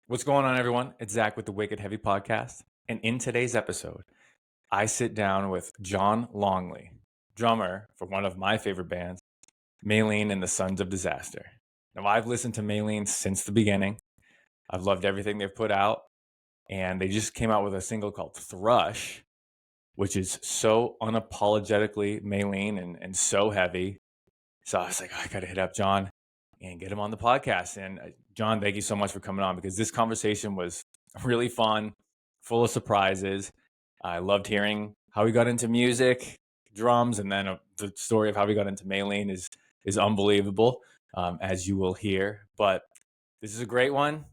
What's going on, everyone? It's Zach with the Wicked Heavy Podcast. And in today's episode, I sit down with John Longley, drummer for one of my favorite bands, Maylene and the Sons of Disaster. Now, I've listened to Maylene since the beginning. I've loved everything they've put out. And they just came out with a single called Thrush, which is so unapologetically Maylene and so heavy. So I was like, I got to hit up John and get him on the podcast. And John, thank you so much for coming on, because this conversation was really fun, full of surprises. I loved hearing how he got into music, drums, and then the story of how he got into Maylene is unbelievable, as you will hear. But this is a great one.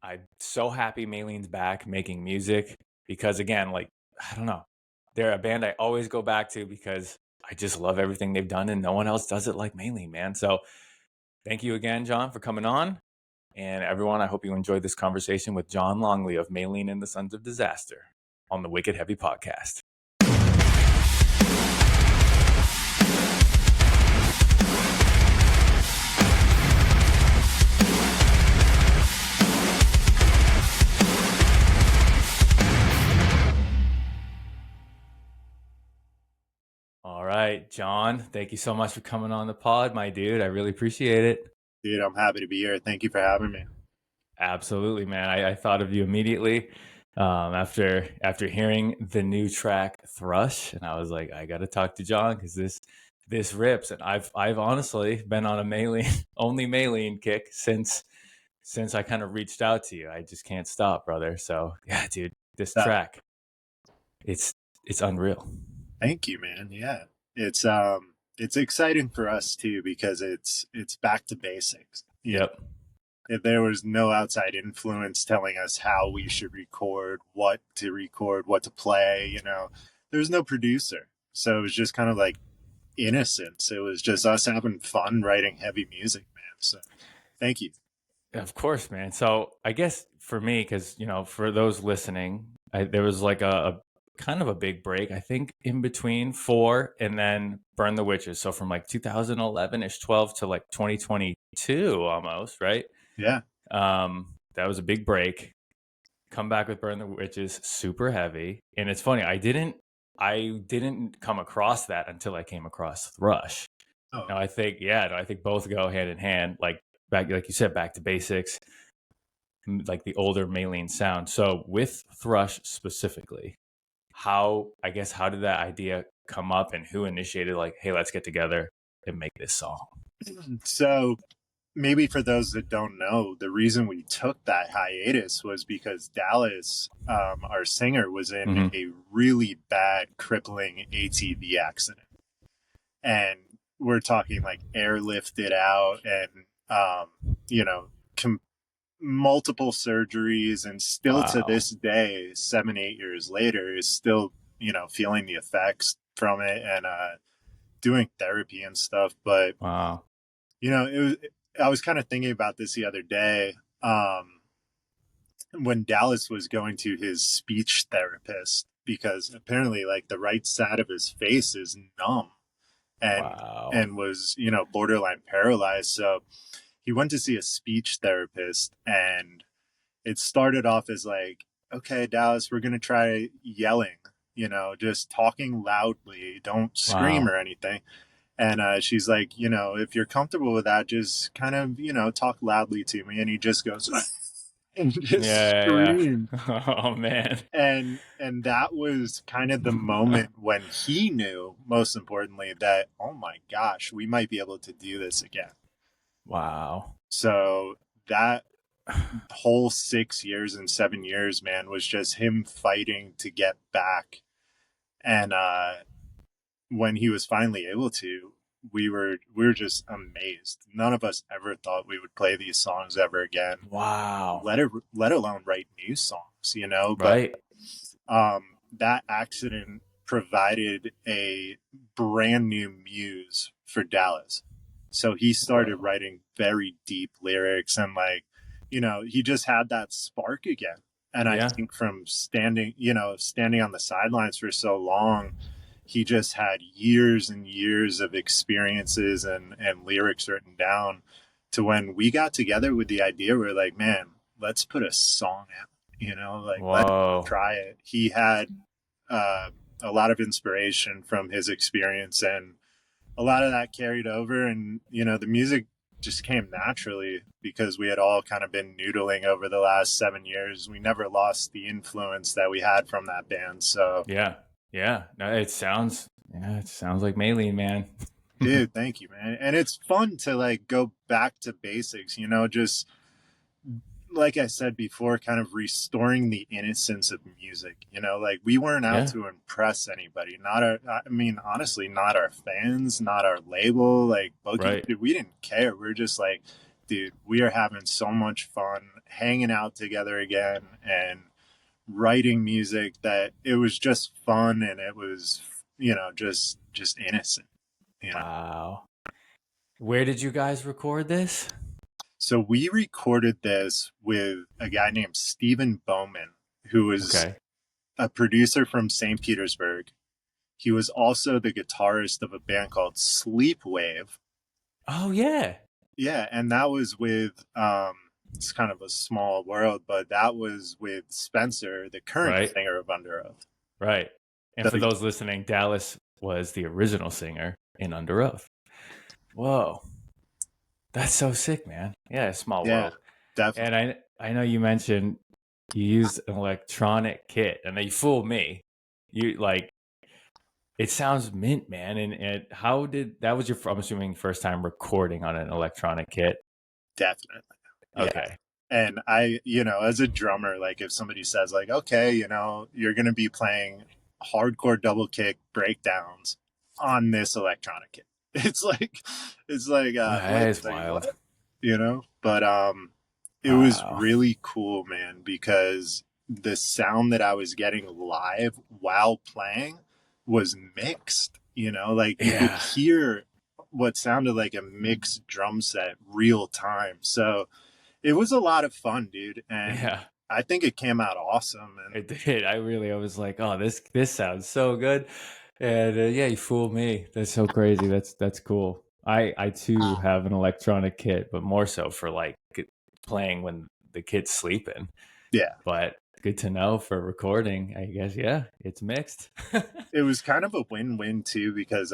I'm so happy Maylene's back making music, because again, like, I don't know, they're a band I always go back to because I just love everything they've done, and no one else does it like Maylene, man. So thank you again, John, for coming on. And everyone, I hope you enjoyed this conversation with John Longley of Maylene and the Sons of Disaster on the Wicked Heavy Podcast. All right, John, thank you so much for coming on the pod, my dude. I really appreciate it. Dude, I'm happy to be here. Thank you for having me. Absolutely, man. I thought of you immediately after hearing the new track Thrush, and I was like, I got to talk to John because this rips. And I've honestly been on a Maylene only Maylene kick since I kind of reached out to you. I just can't stop, brother. So yeah, dude, this track, it's unreal. Thank you, man. Yeah, it's exciting for us too because it's back to basics. Yep. If there was no outside influence telling us how we should record, what to play, there's no producer. So it was just kind of like innocence. It was just us having fun writing heavy music, man. So thank you. Of course, man. So I guess for me, because, for those listening, there was like a kind of a big break, I think, in between 4 and then Burn the Witches. So from like 2011-ish, 12 to like 2022 almost, right? Yeah. That was a big break. Come back with Burn the Witches, super heavy. And it's funny, I didn't come across that until I came across Thrush. Oh. Now I think both go hand in hand, like you said, back to basics, like the older Maylene sound. So with Thrush specifically, how did that idea come up, and who initiated, like, hey, let's get together and make this song? So maybe for those that don't know, the reason we took that hiatus was because Dallas, our singer, was in a really bad, crippling ATV accident. And we're talking like airlifted out and, multiple surgeries, and still to this day, 7-8 years later, is still, feeling the effects from it and doing therapy and stuff. But, I was kind of thinking about this the other day when Dallas was going to his speech therapist, because apparently like the right side of his face is numb and was, borderline paralyzed. So he went to see a speech therapist, and it started off as like, okay, Dallas, we're going to try yelling, just talking loudly, don't scream or anything. And she's like, if you're comfortable with that, just kind of, talk loudly to me. And he just goes and just screams. Yeah. Oh, man. And that was kind of the moment when he knew, most importantly, that, oh my gosh, we might be able to do this again. Wow. So that whole 6 years and 7 years, man, was just him fighting to get back. And when he was finally able to, we were just amazed. None of us ever thought we would play these songs ever again. Wow. Let alone write new songs, Right. But that accident provided a brand new muse for Dallas. So he started writing very deep lyrics, and like, he just had that spark again. And I think from standing on the sidelines for so long, he just had years and years of experiences and lyrics written down, to when we got together with the idea, we're like, man, let's put a song out, like let's Whoa. try it. He had uh, a lot of inspiration from his experience, and a lot of that carried over. And the music just came naturally because we had all kind of been noodling over the last 7 years. We never lost the influence that we had from that band. So Yeah. No, it sounds like Maylene, man. dude, thank you, man. And it's fun to like go back to basics, just like I said before, kind of restoring the innocence of music. Like we weren't out Yeah. to impress anybody. I mean, honestly, not our fans, not our label, like booking. Right. Dude, we didn't care. We're just like, dude, we are having so much fun hanging out together again and writing music that it was just fun and it was, just innocent. Wow. Where did you guys record this? So we recorded this with a guy named Stephen Bowman, who was Okay. a producer from St. Petersburg. He was also the guitarist of a band called Sleepwave. Oh yeah. Yeah, and that was with it's kind of a small world, but that was with Spencer, the current Right. singer of Under Oath. Right. And So, for those listening, Dallas was the original singer in Under Oath. Whoa. That's so sick, man. Yeah, small yeah, world. definitely. And I know you mentioned you used an electronic kit, and you fooled me. You like it sounds mint, man. And how did that was your I'm assuming first time recording on an electronic kit? Definitely. Yeah. Okay. And I, as a drummer, like if somebody says like, okay, you're going to be playing hardcore double kick breakdowns on this electronic kit. That wait a is second, wild. what? But it was Wow. really cool, man, because the sound that I was getting live while playing was mixed, like you could Yeah. hear what sounded like a mixed drum set real time. So it was a lot of fun, dude, and Yeah. I think it came out awesome. And It did. I was like, oh, this sounds so good. And yeah, you fooled me. That's so crazy. That's cool. I too have an electronic kit, but more so for like playing when the kid's sleeping. yeah, But good to know for recording. I guess yeah, it's mixed. it was kind of a win-win too because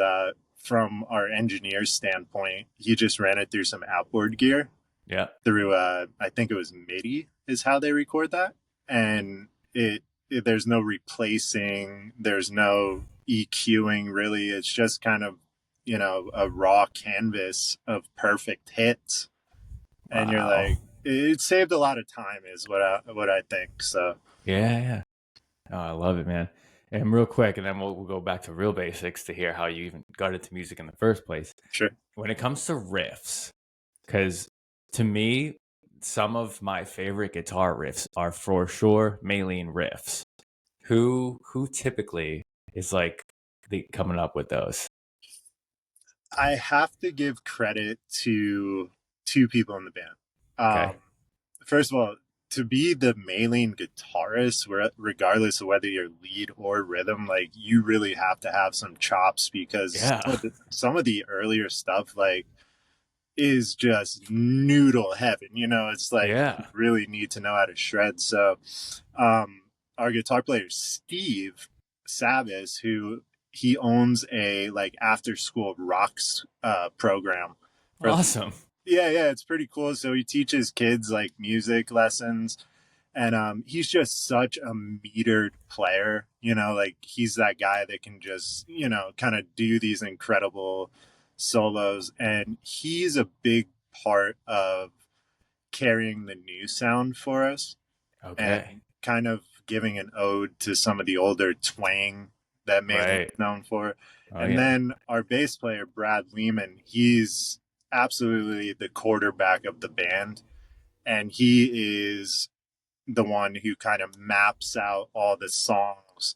from our engineer's standpoint, he just ran it through some outboard gear Yeah. through I think it was MIDI is how they record that, and there's no replacing, there's no EQing really. It's just kind of a raw canvas of perfect hits, and you're Wow. like, it saved a lot of time is what I think. So Yeah. Oh, I love it, man. And real quick, and then we'll go back to real basics to hear how you even got into music in the first place. sure. When it comes to riffs, because to me, some of my favorite guitar riffs are for sure Maylene riffs. Who typically is like coming up with those? I have to give credit to two people in the band. Okay. First of all, to be the Maylene guitarist, regardless of whether you're lead or rhythm, like you really have to have some chops because Yeah. some of the earlier stuff, like, is just noodle heaven. It's like you Yeah. really need to know how to shred. So, our guitar player Steve Savis, who he owns a like after school rocks program for, Awesome. yeah, it's pretty cool. So he teaches kids like music lessons, and he's just such a metered player. Like he's that guy that can just kind of do these incredible solos, and he's a big part of carrying the new sound for us Okay. and kind of giving an ode to some of the older twang that Maylin's Right. known for. Oh And yeah. then our bass player, Brad Lehman, he's absolutely the quarterback of the band. And he is the one who kind of maps out all the songs.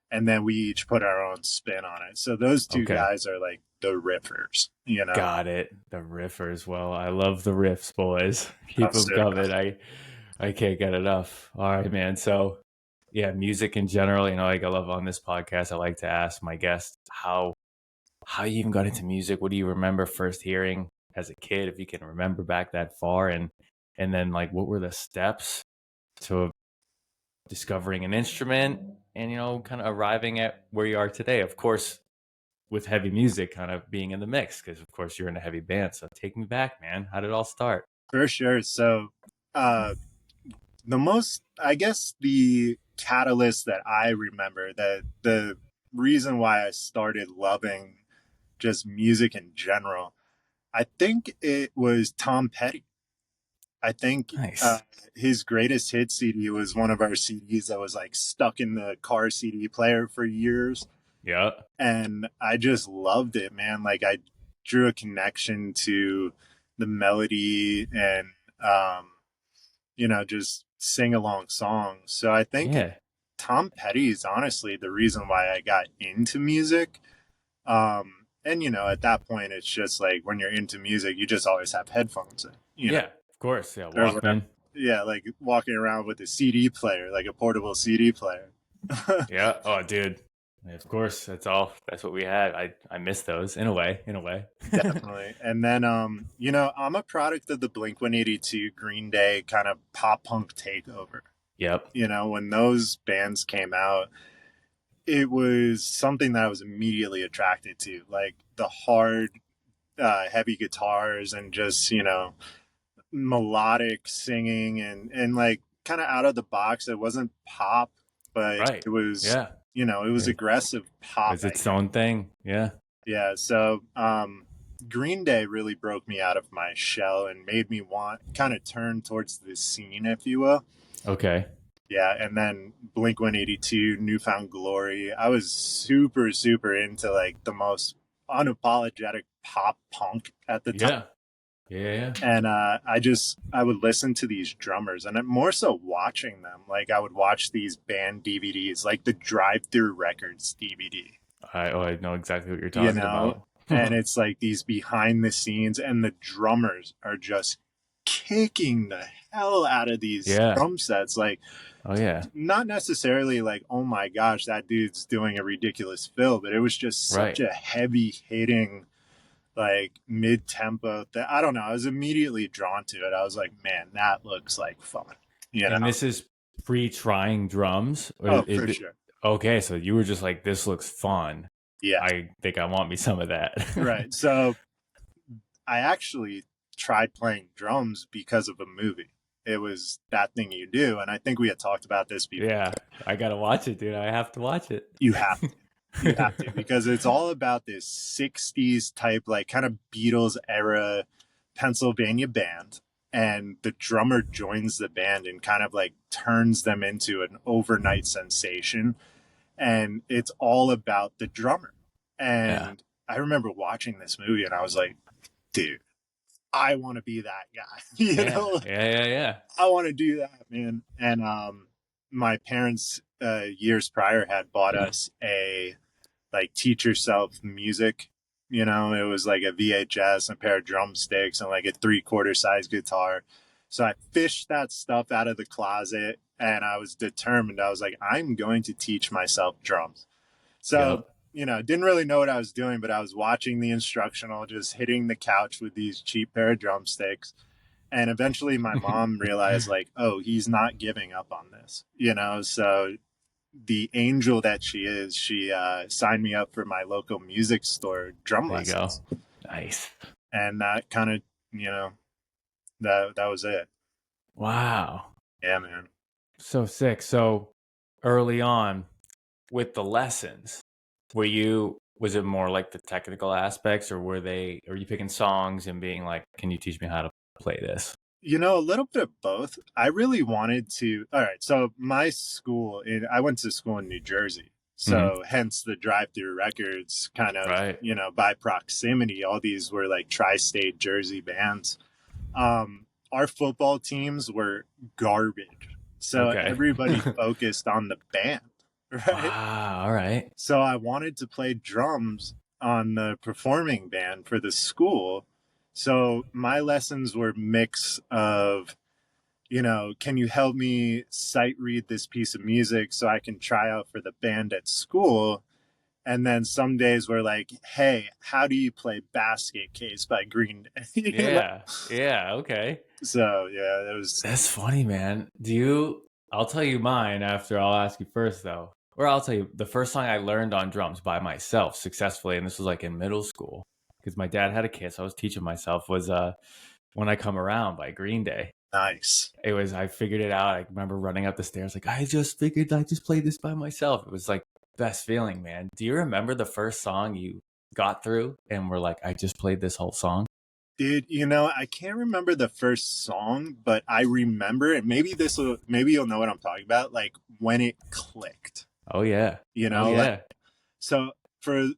And then we each put our own spin on it. So those two Okay. guys are like the riffers. Got it. The riffers. Well, I love the riffs, boys. Oh, Keep them so coming. I can't get enough. All right, man. So yeah, music in general, like I love on this podcast, I like to ask my guests how you even got into music. What do you remember first hearing as a kid, if you can remember back that far? And And then like, what were the steps to discovering an instrument and, kind of arriving at where you are today? Of course, with heavy music kind of being in the mix, because of course you're in a heavy band. So take me back, man. How did it all start? For sure. So, uh, I guess the catalyst that I remember, that the reason why I started loving just music in general, I think it was Tom Petty. I think Nice. his greatest hit CD was one of our CDs that was like stuck in the car CD player for years. Yeah. And I just loved it, man. Like I drew a connection to the melody and, just sing along songs. So I think Yeah. Tom Petty is honestly the reason why I got into music. And at that point, it's just like when you're into music, you just always have headphones in, Yeah. Of course. Yeah. or whatever. Walkman. Yeah, like walking around with a CD player, like a portable CD player. Yeah. Oh, dude. Of course. That's what we had. I miss those in a way. Definitely. And then, I'm a product of the Blink 182 Green Day kind of pop punk takeover. Yep. When those bands came out, it was something that I was immediately attracted to, like the hard, heavy guitars and just, melodic singing and like kind of out of the box. It wasn't pop, but Right. it was, Yeah. it was aggressive pop. It's its own thing. Yeah. Yeah. So, Green Day really broke me out of my shell and made me want kind of turn towards the scene, if you will. Okay. Yeah, and then Blink 182, Newfound Glory. I was super, super into like the most unapologetic pop punk at the time. Yeah. Yeah. And I would listen to these drummers and more so watching them. Like I would watch these band DVDs, like the Drive Through Records DVD. I know exactly what you're talking about. And it's like these behind the scenes, and the drummers are just kicking the hell out of these drum sets. Like, oh yeah, not necessarily like, oh my gosh, that dude's doing a ridiculous fill, but it was just such a heavy hitting, like mid tempo that I don't know. I was immediately drawn to it. I was like, man, that looks like fun. And this is pre-trying drums. Oh, for sure. Okay, so you were just like, this looks fun. Yeah, I think I want me some of that. Right. So I actually tried playing drums because of a movie. It was That Thing You Do, and I think we had talked about this before. Yeah, I gotta watch it, dude. I have to watch it. You have to. You have to, because it's all about this 60s type, like kind of Beatles era Pennsylvania band. And the drummer joins the band and kind of like turns them into an overnight sensation. And it's all about the drummer. And I remember watching this movie and I was like, dude, I want to be that guy. you know? Yeah. I want to do that, man. And my parents years prior had bought us a like teach yourself music. It was like a VHS and a pair of drumsticks and like a 3/4 size guitar. So I fished that stuff out of the closet and I was determined. I was like, I'm going to teach myself drums. So, didn't really know what I was doing, but I was watching the instructional, just hitting the couch with these cheap pair of drumsticks. And eventually my mom realized like, oh, he's not giving up on this, so the angel that she is, she signed me up for my local music store drum lessons. Go. Nice. And that kind of, that was it. Wow. Yeah, man. So sick. So early on with the lessons, was it more like the technical aspects, or are you picking songs and being like, can you teach me how to play this? A little bit of both. I really wanted to. All right. So my school, I went to school in New Jersey. So hence the Drive Through Records kind of, by proximity, all these were like tri-state Jersey bands. Our football teams were garbage. So everybody focused on the band. Right. Wow. All right. So I wanted to play drums on the performing band for the school. So my lessons were a mix of, can you help me sight read this piece of music so I can try out for the band at school? And then some days we're like, hey, how do you play Basket Case by Green Day? Yeah. Yeah. Okay. So yeah, it was. That's funny, man. I'll tell you mine after. I'll ask you first, though. Or I'll tell you the first song I learned on drums by myself successfully, and this was like in middle school because my dad had a kit, so I was teaching myself, was When I Come Around by Green Day. Nice. I figured it out. I remember running up the stairs like, I just played this by myself. It was like best feeling, man. Do you remember the first song you got through and were like, I just played this whole song? Dude, I can't remember the first song, but I remember it. Maybe you'll know what I'm talking about. Like when it clicked, Oh yeah. Oh like, yeah. so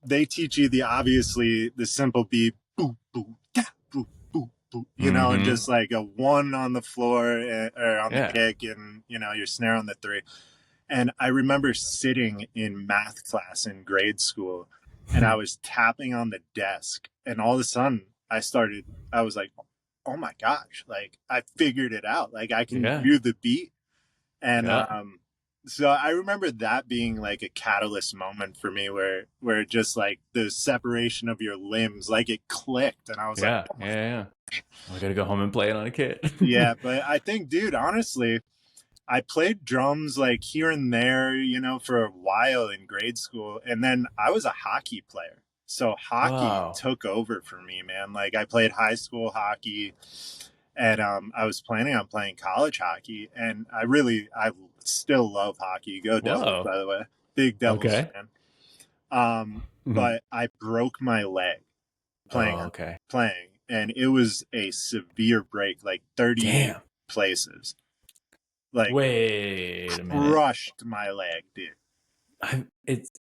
they teach you obviously the simple beat, boop, boop, da, boop, boop, boop, and just like a one on the floor or on the kick and, your snare on the three. And I remember sitting in math class in grade school and I was tapping on the desk and all of a sudden I was like, oh my gosh, like I figured it out. Like I can do the beat. And so I remember that being like a catalyst moment for me where just like the separation of your limbs, like it clicked. And I was like, oh I gotta go home and play it on a kit. Yeah, but I think, dude, honestly, I played drums like here and there, for a while in grade school. And then I was a hockey player. So hockey took over for me, man. Like I played high school hockey and I was planning on playing college hockey. And I still love hockey. Go Devils, by the way. Big Devils fan. But I broke my leg playing. And it was a severe break, like 30 places. Like, wait a minute, crushed my leg, dude.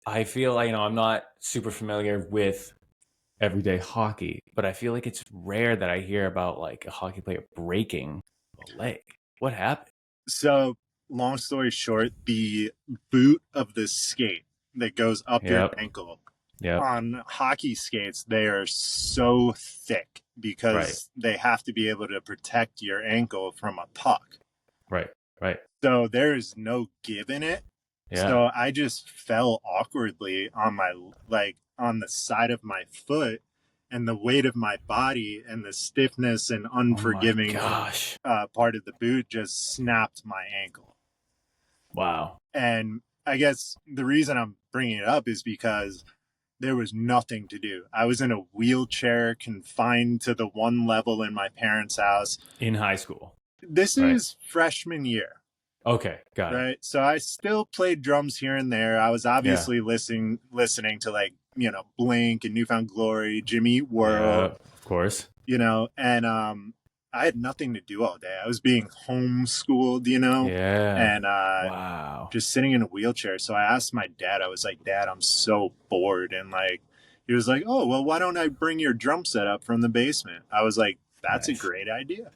I feel like, I'm not super familiar with everyday hockey, but I feel like it's rare that I hear about like a hockey player breaking a leg. What happened? So, long story short, the boot of the skate that goes up your ankle on hockey skates, they are so thick because they have to be able to protect your ankle from a puck. Right. So there is no give in it. So I just fell awkwardly on on the side of my foot, and the weight of my body and the stiffness and unforgiving part of the boot just snapped my ankle. Wow. And I guess the reason I'm bringing it up is because there was nothing to do. I was in a wheelchair confined to the one level in my parents' house. In high school? This is freshman year. Okay, got it. Right. So I still played drums here and there. I was obviously listening to like, Blink and Newfound Glory, Jimmy Eat World. Of course. And I had nothing to do all day. I was being homeschooled, and just sitting in a wheelchair. So I asked my dad, I was like, Dad, I'm so bored. And like, he was like, oh, well, why don't I bring your drum set up from the basement? I was like, that's a great idea.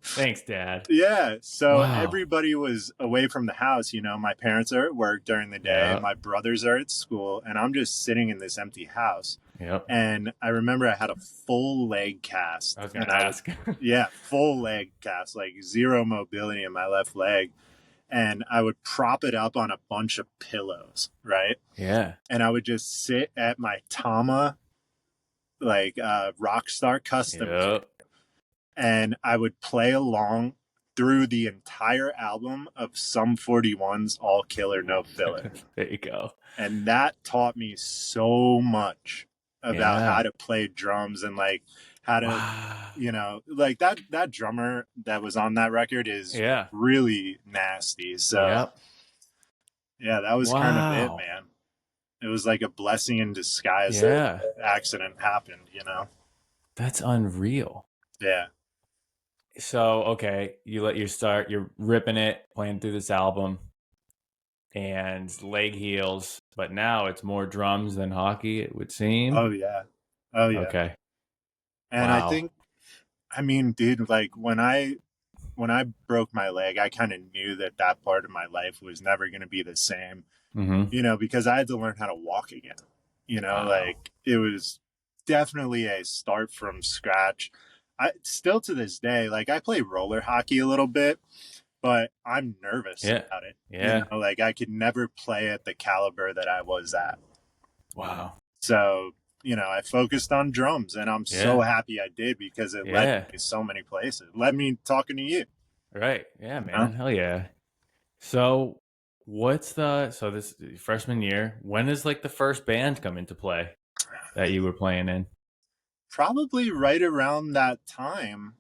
Thanks, Dad. Yeah. So everybody was away from the house. My parents are at work during the day. My brothers are at school. And I'm just sitting in this empty house. And I remember I had a full leg cast. I was going to ask. Full leg cast, like zero mobility in my left leg. And I would prop it up on a bunch of pillows, right? Yeah. And I would just sit at my Tama, like Rockstar Custom. And I would play along through the entire album of Sum 41's All Killer No Filler. There you go. And that taught me so much about how to play drums and like how to, like that drummer that was on that record is really nasty. So that was kind of it, man. It was like a blessing in disguise. That accident happened, That's unreal. Yeah. So, okay, you're ripping it, playing through this album, and leg heals, but now it's more drums than hockey, it would seem. Oh, yeah. Okay. And I mean, dude, like when I broke my leg, I kind of knew that part of my life was never going to be the same, because I had to learn how to walk again, like it was definitely a start from scratch. I still to this day, like I play roller hockey a little bit, but I'm nervous about it. Like I could never play at the caliber that I was at. Wow. So, I focused on drums, and I'm so Yeah. happy I did, because it led Yeah. me so many places. Led me talking to you. Right. Yeah, You know? man. Hell yeah. So so this freshman year, when is like the first band come into play that you were playing in? Probably right around that time.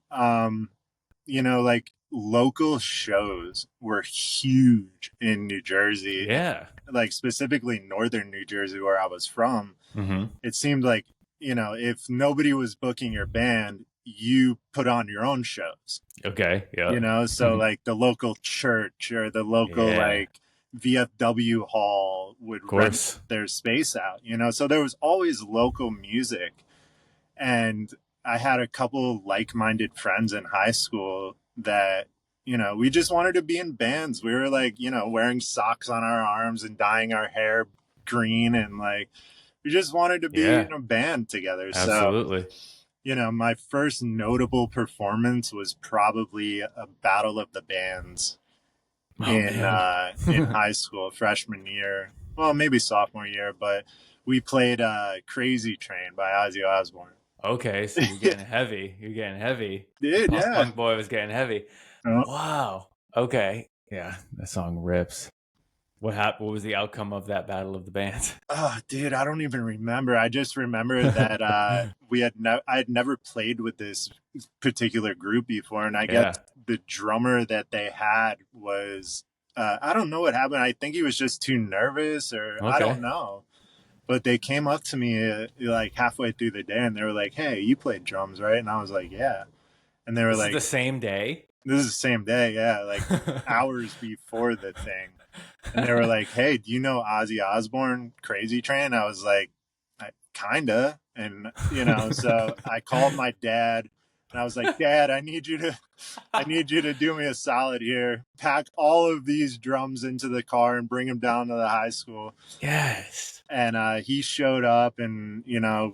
Like local shows were huge in New Jersey, Yeah. like specifically northern New Jersey, where I was from. Mm-hmm. It seemed like, if nobody was booking your band, you put on your own shows, Okay. Yeah. so like the local church or the local Yeah. like VFW hall would Of rent course. their space out, so there was always local music. And I had a couple like-minded friends in high school that, we just wanted to be in bands. We were like, wearing socks on our arms and dyeing our hair green, and like we just wanted to be Yeah. in a band together. So, Absolutely. my first notable performance was probably a battle of the bands Oh in man. in high school, freshman year. Well, maybe sophomore year, but we played "Crazy Train" by Ozzy Osbourne. Okay, so you're getting heavy. You're getting heavy. The Dude, pop yeah. punk boy was getting heavy. Oh, Wow. Okay. Yeah, that song rips. What happened? What was the outcome of that battle of the bands? oh, dude, I don't even remember. I just remember that I had never played with this particular group before, and I guess Yeah. the drummer that they had was I don't know what happened. I think he was just too nervous, or I don't Okay. know. But they came up to me like halfway through the day, and they were like, "Hey, you played drums, right?" And I was like, "Yeah." And they were This is like, the same day. "This is the same day, yeah, like hours before the thing." And they were like, "Hey, do you know Ozzy Osbourne, Crazy Train?" I was like, "Kinda." And so I called my dad, and I was like, "Dad, I need you to do me a solid here. Pack all of these drums into the car and bring them down to the high school." Yes. And he showed up, and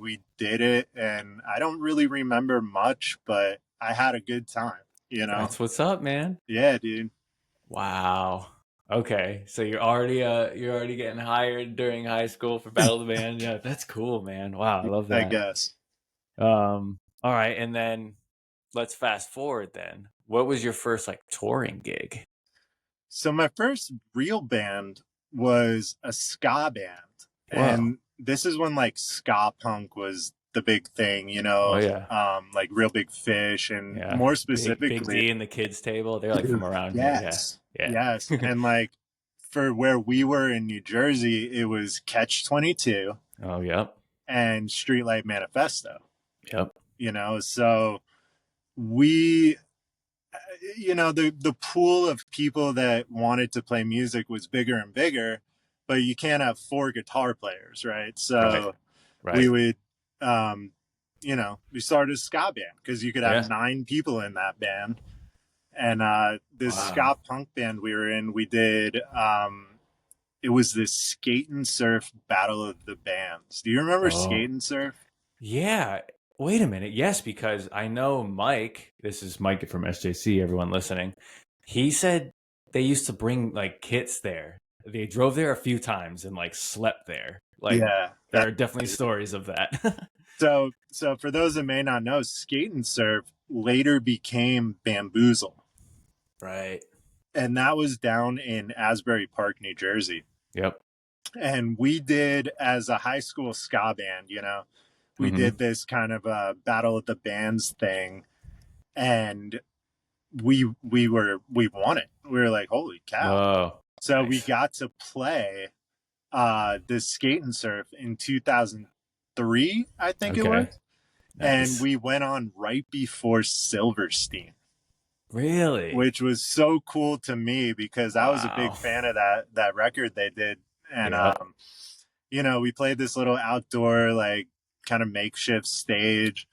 we did it. And I don't really remember much, but I had a good time. That's what's up, man. Yeah, dude. Wow. Okay, so you're already getting hired during high school for Battle of the Band. Yeah, that's cool, man. Wow, I love I that. guess. All right, and then let's fast forward then. What was your first like touring gig? So my first real band was a ska band, Whoa. and this is when like ska punk was the big thing, Oh yeah. like Real Big Fish, and Yeah. more Big specifically, D and the kids table. They're like from around here. Yeah. yes, Yeah. yes, and like for where we were in New Jersey, it was Catch 22 Oh, yep. and Streetlight Manifesto. Yep. So we the pool of people that wanted to play music was bigger and bigger, but you can't have four guitar players, right? Right. So we Right. would we started a ska band, because you could have Yeah. 9 people in that band. And this Wow. ska punk band we were in, we did it was this skate and surf battle of the bands. Do you remember skate Oh. and surf? Yeah. Wait a minute. Yes, because I know Mike, this is Mike from SJC, everyone listening. He said they used to bring like kits there. They drove there a few times and like slept there. Like Yeah, there that. are definitely stories of that. So for those that may not know, skate and surf later became bamboozle, Right. and that was down in Asbury Park, New Jersey. Yep. And we did, as a high school ska band, we Mm-hmm. did this kind of a battle of the bands thing, and we won it. We were like, holy cow! Oh, So we nice. got to play this skate and surf in 2003, I think it was. Okay. And Nice. we went on right before Silverstein, Really? which was so cool to me, because I was a big Wow. fan of that record they did. And Yep. we played this little outdoor, like, kind of makeshift stage.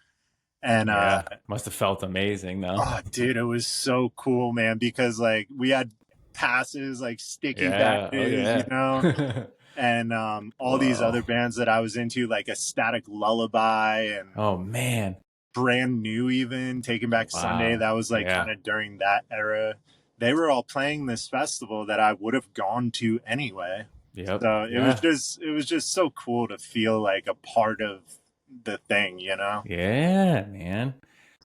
And Yeah. Must have felt amazing though. oh, dude, it was so cool, man, because like we had passes, like sticky Yeah. Oh badges, yeah. and all these Whoa. other bands that I was into, like Ecstatic Lullaby and Oh man. Brand New, even Taking Back Sunday. Wow. That was like kind Yeah. of during that era. They were all playing this festival that I would have gone to anyway. Yep. So Yeah. it was just so cool to feel like a part of the thing, you know? Yeah, man.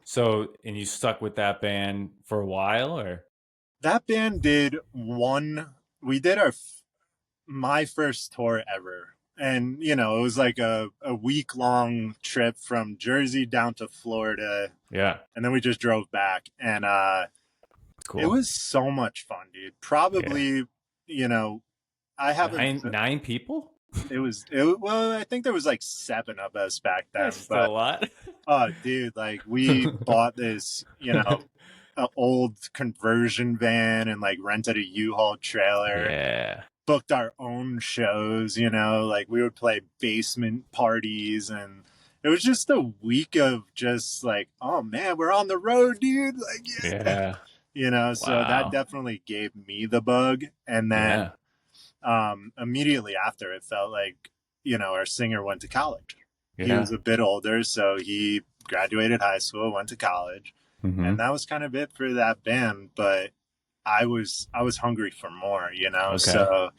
So, and you stuck with that band for a while, or? That band we did my first tour ever. And, you know, it was like a week long trip from Jersey down to Florida. Yeah. And then we just drove back. And it Cool. was so much fun, dude. Yeah. Probably, you know, I haven't, Nine people? well, I think there was like 7 of us back That's then. still a But, lot. oh, dude, like we bought this, you know, an old conversion van and like rented a U-Haul trailer, Yeah. booked our own shows, you know, like we would play basement parties, and it was just a week of just like, oh man, we're on the road, dude. Like, yeah, Yeah. you know, so that Wow. definitely gave me the bug. And then Yeah. immediately after, it felt like, you know, our singer went to college. He was Yeah. a bit older, so he graduated high school, went to college, Mm-hmm. and that was kind of it for that band. But I was hungry for more, you know. Okay. So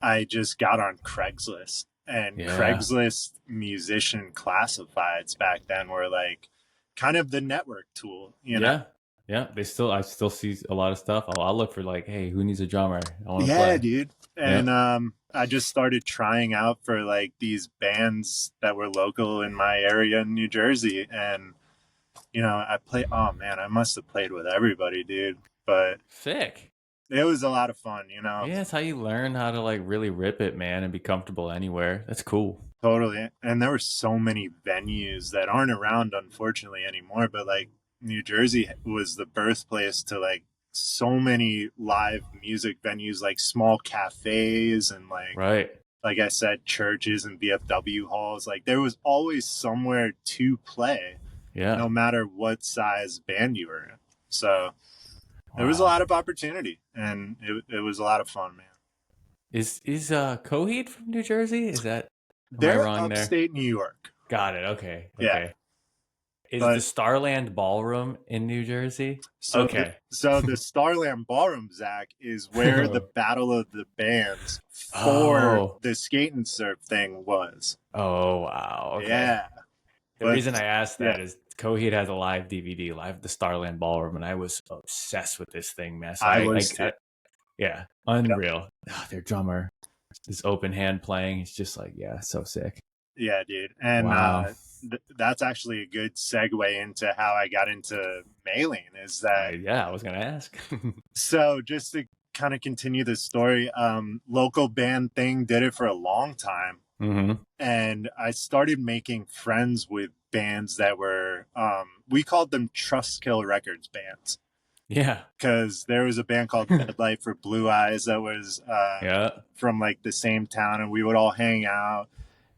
I just got on Craigslist, and Yeah. Craigslist musician classifieds back then were like kind of the network tool, you know. Yeah. Yeah. I still see a lot of stuff. I'll look for like, hey, who needs a drummer? I want to Yeah, play. dude. Yeah. And I just started trying out for like these bands that were local in my area in New Jersey, and you know, oh man, I must have played with everybody, dude. But Sick. it was a lot of fun, you know. Yeah, it's how you learn how to like really rip it, man, and be comfortable anywhere. That's cool. Totally. And there were so many venues that aren't around, unfortunately, anymore. But like New Jersey was the birthplace to like so many live music venues, like small cafes and Right. like I said, churches and VFW halls. Like there was always somewhere to play, Yeah. no matter what size band you were in. So there was a Wow. lot of opportunity, and it was a lot of fun, man. Is Coheed from New Jersey? Is that, am I They're wrong there? upstate New York. Got it. Okay. Yeah. Okay. Is the But Starland Ballroom in New Jersey? So Okay. the Starland Ballroom, Zach, is where the Battle of the Bands for Oh. the skate and surf thing was. Oh, wow. Okay. Yeah, The but reason I asked yeah, that is Coheed has a live DVD, live at the Starland Ballroom, and I was obsessed with this thing, man. So I was too. yeah, Yep. unreal. Oh, their drummer, this open hand playing, he's just like, yeah, so sick. Yeah, dude, and Wow. that's actually a good segue into how I got into Maylene. Is that Yeah, I was gonna ask. so? Just to kind of continue the story, local band thing did it for a long time. Mm-hmm. And I started making friends with bands that were we called them Trustkill Records bands, Yeah. because there was a band called Deadlight for Blue Eyes that was Yeah. from like the same town, and we would all hang out.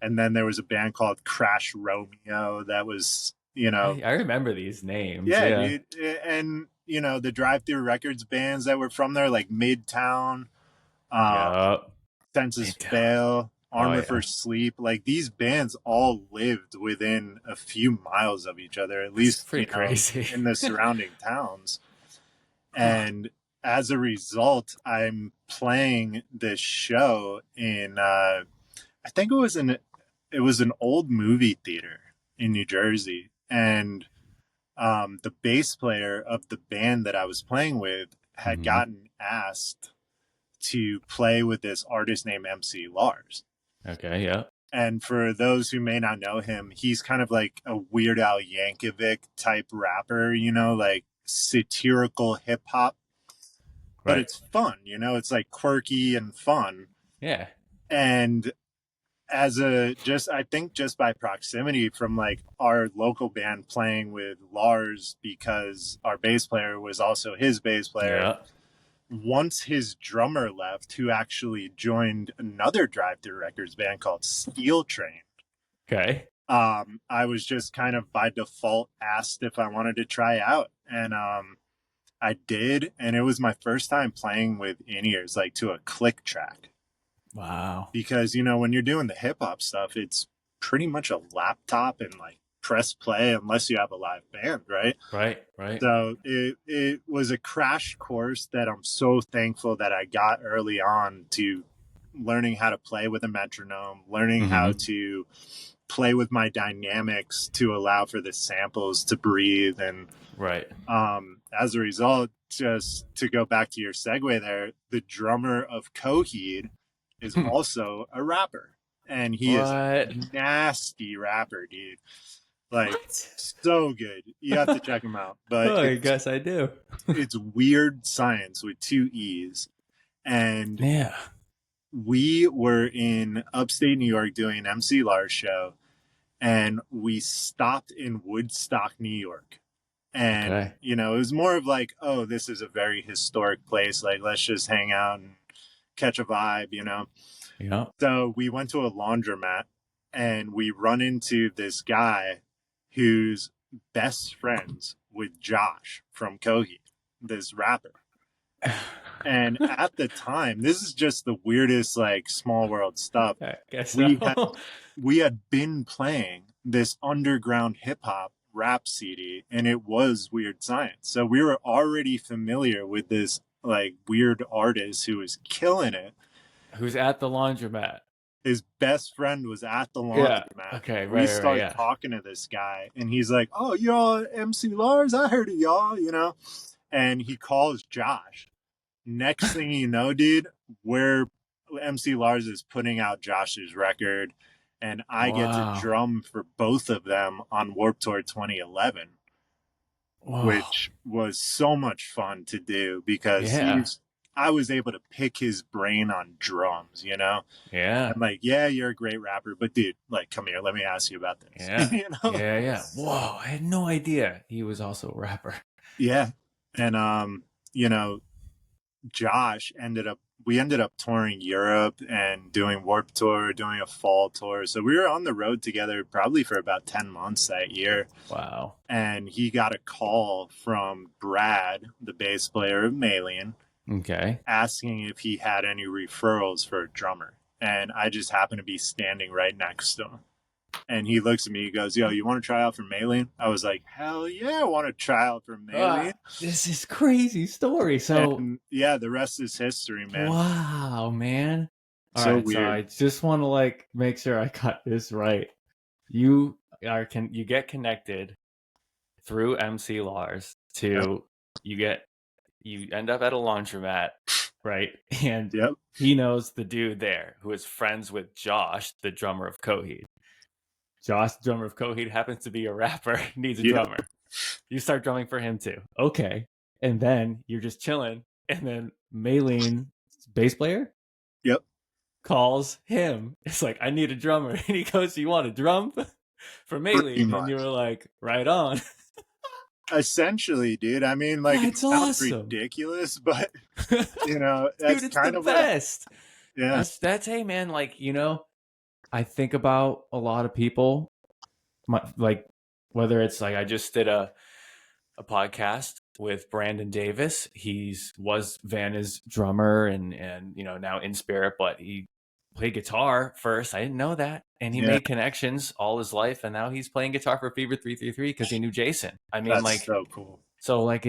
And then there was a band called Crash Romeo that was, you know, I remember these names. yeah, Yeah. dude. And you know, the Drive Through Records bands that were from there, like Midtown, um, Yep. Census Midtown. Fail, Oh Armor for yeah. Sleep. Like these bands all lived within a few miles of each other, at That's least, pretty you know, crazy. in the surrounding towns. Huh. And as a result, I'm playing this show in I think it was an old movie theater in New Jersey, and the bass player of the band that I was playing with had Mm-hmm. gotten asked to play with this artist named MC Lars. Okay. Yeah. And for those who may not know him, he's kind of like a Weird Al Yankovic type rapper, you know, like satirical hip hop, but Right. it's fun, you know, it's like quirky and fun. Yeah. And I think just by proximity from like our local band playing with Lars, because our bass player was also his bass player, Yeah. once his drummer left, who actually joined another Drive Through Records band called Steel Train, Okay. I was just kind of by default asked if I wanted to try out. And I did. And it was my first time playing with in ears, like to a click track. Wow. Because, you know, when you're doing the hip hop stuff, it's pretty much a laptop and like press play unless you have a live band, right? Right. Right. So it was a crash course that I'm so thankful that I got early on to learning how to play with a metronome, learning how to play with my dynamics to allow for the samples to breathe. And right. As a result, just to go back to your segue there, the drummer of Coheed is also a rapper. And he is a nasty rapper, dude. Like, so good. You have to check him out. But I guess I do. It's Weird Science with 2 E's. And yeah, we were in upstate New York doing an MC Lars show, and we stopped in Woodstock, New York. And, you know, it was more of like, oh, this is a very historic place. Like, let's just hang out and catch a vibe, you know? Yeah. So we went to a laundromat, and we run into this guy who's best friends with Josh from Coheed, this rapper. And at the time, this is just the weirdest, like, small world stuff. I guess we had been playing this underground hip hop rap CD, and it was Weird Science. So we were already familiar with this, like, weird artist who was killing it. Who's at the laundromat. His best friend was at the laundromat. Yeah. Okay, we started talking to this guy, and he's like, oh, y'all MC Lars? I heard of y'all, you know? And he calls Josh. Next thing you know, dude, where MC Lars is putting out Josh's record, and I get to drum for both of them on Warped Tour 2011, which was so much fun to do because I was able to pick his brain on drums, you know? Yeah. I'm like, yeah, you're a great rapper, but dude, like, come here, let me ask you about this. Yeah. You know? Yeah. Whoa, I had no idea he was also a rapper. Yeah. And, you know, Josh we ended up touring Europe and doing Warped Tour, doing a fall tour. So we were on the road together probably for about 10 months that year. Wow. And he got a call from Brad, the bass player of Maylene, asking if he had any referrals for a drummer. And I just happened to be standing right next to him. And he looks at me, he goes, yo, you want to try out for Maylene? I was like, hell yeah, I want to try out for Maylene. This is crazy story. So and, yeah, the rest is history, man. Wow, man. All so right, weird. So I just want to like make sure I got this right. You get connected through MC Lars to you end up at a laundromat, right? And he knows the dude there who is friends with Josh, the drummer of Coheed. Josh, drummer of Coheed, happens to be a rapper, needs a drummer. You start drumming for him too. Okay. And then you're just chilling. And then Maylene, bass player? Calls him. It's like, I need a drummer. And he goes, you want a drum for Maylene? And you were like, right on. Essentially, dude. I mean, like, it sounds ridiculous, but, you know, that's dude, it's kind the of best. Yeah. That's, hey, man, like, you know, I think about a lot of people, like, whether it's like I just did a podcast with Brandon Davis. Was Vanna's drummer and you know, now in spirit, but he played guitar first. I didn't know that. And he made connections all his life, and now he's playing guitar for Fever 333 because he knew Jason. I mean, that's like, so cool. So like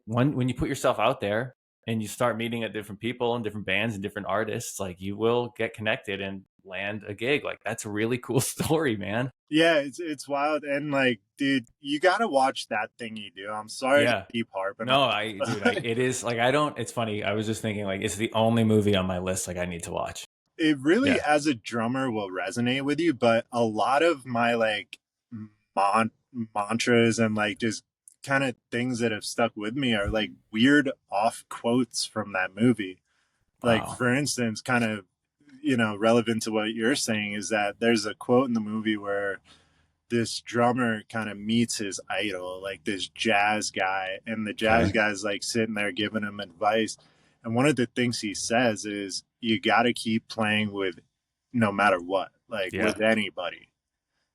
when you put yourself out there and you start meeting at different people and different bands and different artists, like, you will get connected and land a gig. Like, that's a really cool story, man. Yeah, it's wild. And like, dude, you gotta watch That Thing You Do. I'm sorry to keep harping on it. It is like, it's funny, I was just thinking, like, it's the only movie on my list like I need to watch. It really, as a drummer, will resonate with you, but a lot of my like mantras and like just kind of things that have stuck with me are like weird off quotes from that movie. Like, for instance, kind of, you know, relevant to what you're saying is that there's a quote in the movie where this drummer kind of meets his idol, like this jazz guy, and the jazz guy's like sitting there giving him advice. And one of the things he says is, you got to keep playing with no matter what, like with anybody,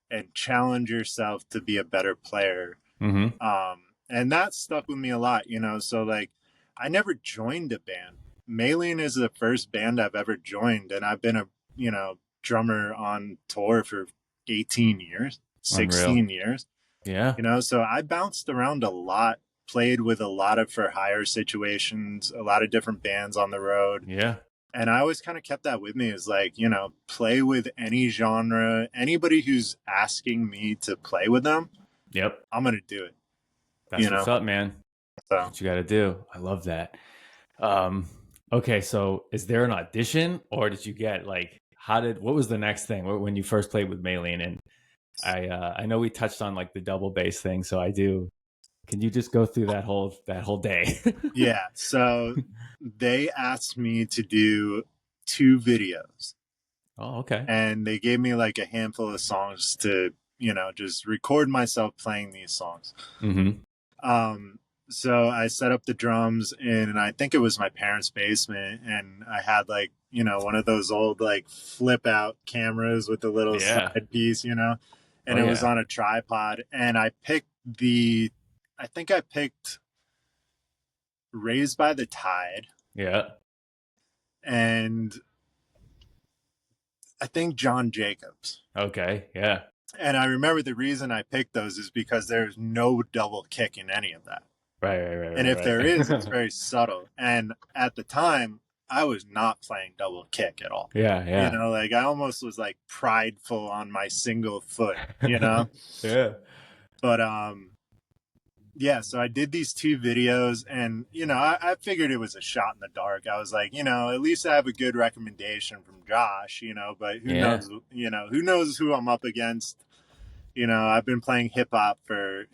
and challenge yourself to be a better player. And that stuck with me a lot, you know? So like, I never joined a band. Maylene is the first band I've ever joined, and I've been a, you know, drummer on tour for 18 years, 16 years. Yeah. You know, so I bounced around a lot, played with a lot of for hire situations, a lot of different bands on the road. Yeah. And I always kind of kept that with me, is like, you know, play with any genre. Anybody who's asking me to play with them, Yep. I'm going to do it, you That's what's know? up, man. That's So, what you got to do. I love that. Okay, so is there an audition, or did you get like what was the next thing when you first played with Maylene? And I know we touched on like the double bass thing, so I do. Can you just go through that whole day? yeah. So they asked me to do 2 videos, Oh, okay. and they gave me like a handful of songs to, you know, just record myself playing these songs. Mm-hmm. Um, so I set up the drums in, and I think it was my parents' basement, and I had like, you know, one of those old like flip out cameras with the little Yeah. side piece, you know, Oh and it was yeah. on a tripod, and I think I picked Raised by the Tide, Yeah. and I think John Jacobs. Okay. Yeah. And I remember the reason I picked those is because there's no double kick in any of that. Right. Right. Right. And if Right. there is, it's Right. very subtle. And at the time, I was not playing double kick at all. Yeah. You Yeah. know, like I almost was like prideful on my single foot, you know? Yeah. But yeah, so I did these 2 videos, and you know, I figured it was a shot in the dark. I was like, you know, at least I have a good recommendation from Josh, you know, but who Yeah. knows, you know, who knows who I'm up against. You know, I've been playing hip hop for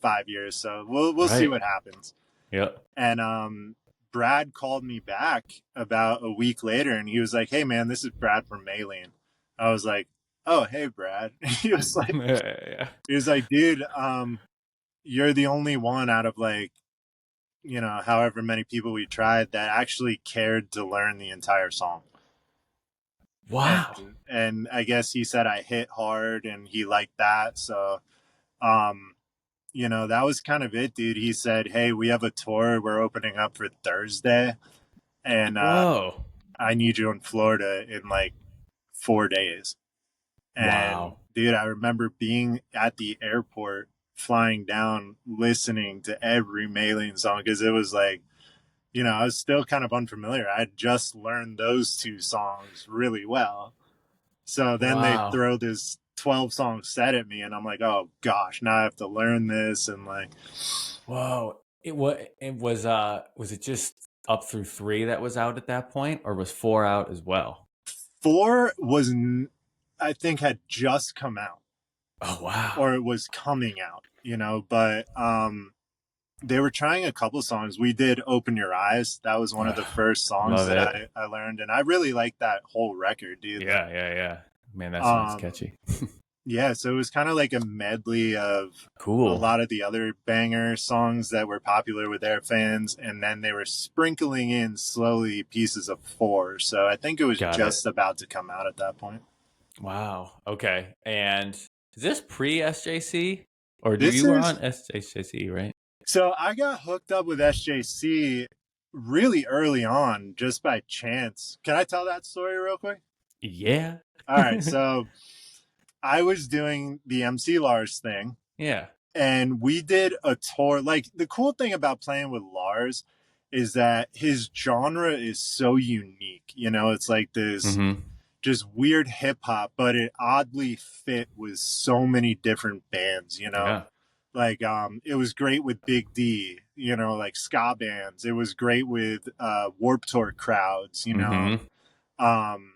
5 years, so we'll see Right. what happens. Yep. And Brad called me back about a week later, and he was like, "Hey man, this is Brad from Maylene." I was like, "Oh, hey Brad." Yeah. He was like, "Dude, you're the only one out of like, you know, however many people we tried that actually cared to learn the entire song." Wow. And I guess he said I hit hard, and he liked that. So, um, you know, that was kind of it, dude. He said, "Hey, we have a tour. We're opening up for Thursday, and Whoa. I need you in Florida in like 4 days." And Wow. dude, I remember being at the airport, flying down, listening to every Maylene song, because it was like, you know, I was still kind of unfamiliar. I had just learned those 2 songs really well. So then they Wow. throw this 12 song set at me, and I'm like, oh gosh, now I have to learn this. And like, Whoa. Was it just up through 3 that was out at that point, or was 4 out as well? 4 was, I think, had just come out, Oh wow. or it was coming out, you know, but they were trying a couple songs. We did Open Your Eyes. That was one of the first songs Love that it. I learned, and I really liked that whole record, dude. Yeah, yeah, yeah. Man, that sounds Um, catchy. yeah, so it was kind of like a medley of a Cool. lot of the other banger songs that were popular with their fans, and then they were sprinkling in slowly pieces of 4. So I think it was Got it. just about to come out at that point. Wow. Okay. And is this pre SJC, or This you were is on SJC, right? So I got hooked up with SJC really early on, just by chance. Can I tell that story real quick? Yeah. All right. So I was doing the MC Lars thing, Yeah. and we did a tour. Like, the cool thing about playing with Lars is that his genre is so unique. You know, it's like this Mm-hmm. just weird hip hop, but it oddly fit with so many different bands, you know? Yeah. Like, it was great with Big D, you know, like ska bands. It was great with Warped Tour crowds, you know. Mm-hmm. Um,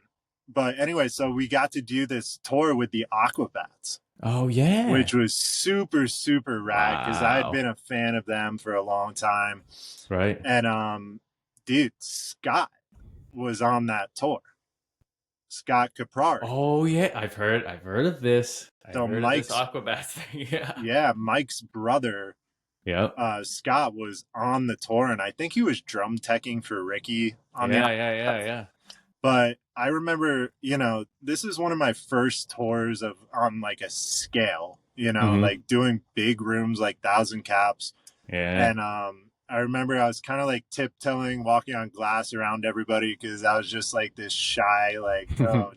but anyway, so we got to do this tour with the Aquabats, Oh yeah. which was super, super rad, because I had Wow. been a fan of them for a long time. Right. And dude, Scott was on that tour. Scott Caprari. Oh yeah. I've heard of this. I've So heard of this Aquabats thing. Yeah. Mike's brother, Yep. Scott, was on the tour, and I think he was drum teching for Ricky on the. Yeah, yeah, yeah, yeah. But I remember, you know, this is one of my first tours of on like a scale, you know, Mm-hmm. like doing big rooms, like 1,000 caps. Yeah. And I remember I was kind of like tiptoeing, walking on glass around everybody, because I was just like this shy, like, oh,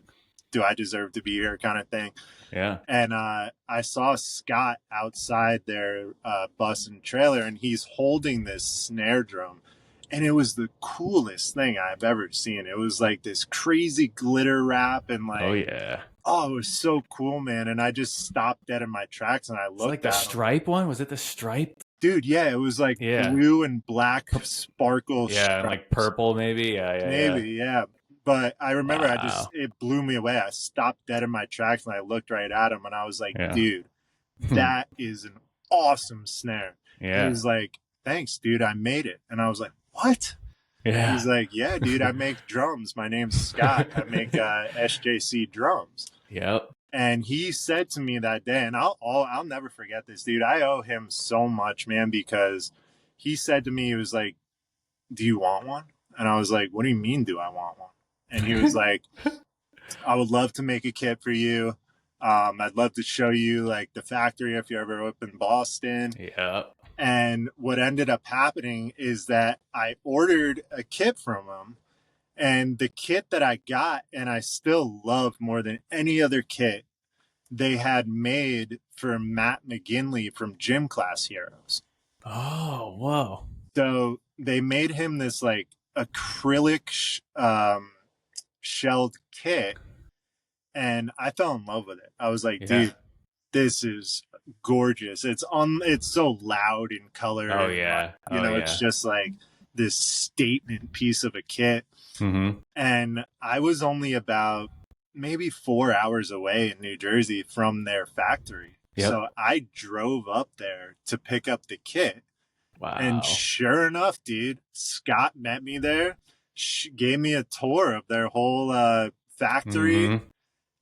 do I deserve to be here kind of thing. Yeah. And I saw Scott outside their bus and trailer, and he's holding this snare drum, And it was the coolest thing I've ever seen. It was like this crazy glitter wrap and Oh like, yeah. oh, it was so cool, man. And I just stopped dead in my tracks and I It's like looked the at him. stripe one. Was it the stripe? Dude, yeah, it was like Yeah. blue and black sparkle Yeah, and like stripes. purple maybe. Yeah, yeah, yeah. Maybe, yeah. But I remember Wow. it blew me away. I stopped dead in my tracks and I looked right at him and I was like, Yeah. dude, that is an awesome snare. And Yeah. he's like, thanks, dude, I made it. And I was like, what? Yeah. He's like, yeah, dude, I make drums. My name's Scott. I make SJC drums. Yep. And he said to me that day, and I'll never forget this, dude. I owe him so much, man, because he said to me, he was like, do you want one? And I was like, what do you mean, do I want one? And he was like, I would love to make a kit for you. I'd love to show you like the factory if you're ever up in Boston. Yep. And what ended up happening is that I ordered a kit from him, and the kit that I got, and I still love more than any other kit, they had made for Matt McGinley from Gym Class Heroes. Oh, whoa. So they made him this like acrylic shelled kit, and I fell in love with it. I was like, dude, this is gorgeous. It's so loud in color. Oh and, yeah. you know, it's just like this statement piece of a kit. Mm-hmm. And I was only about maybe 4 hours away in New Jersey from their factory. Yep. So I drove up there to pick up the kit. Wow. And sure enough, dude, Scott met me there, gave me a tour of their whole factory. Mm-hmm.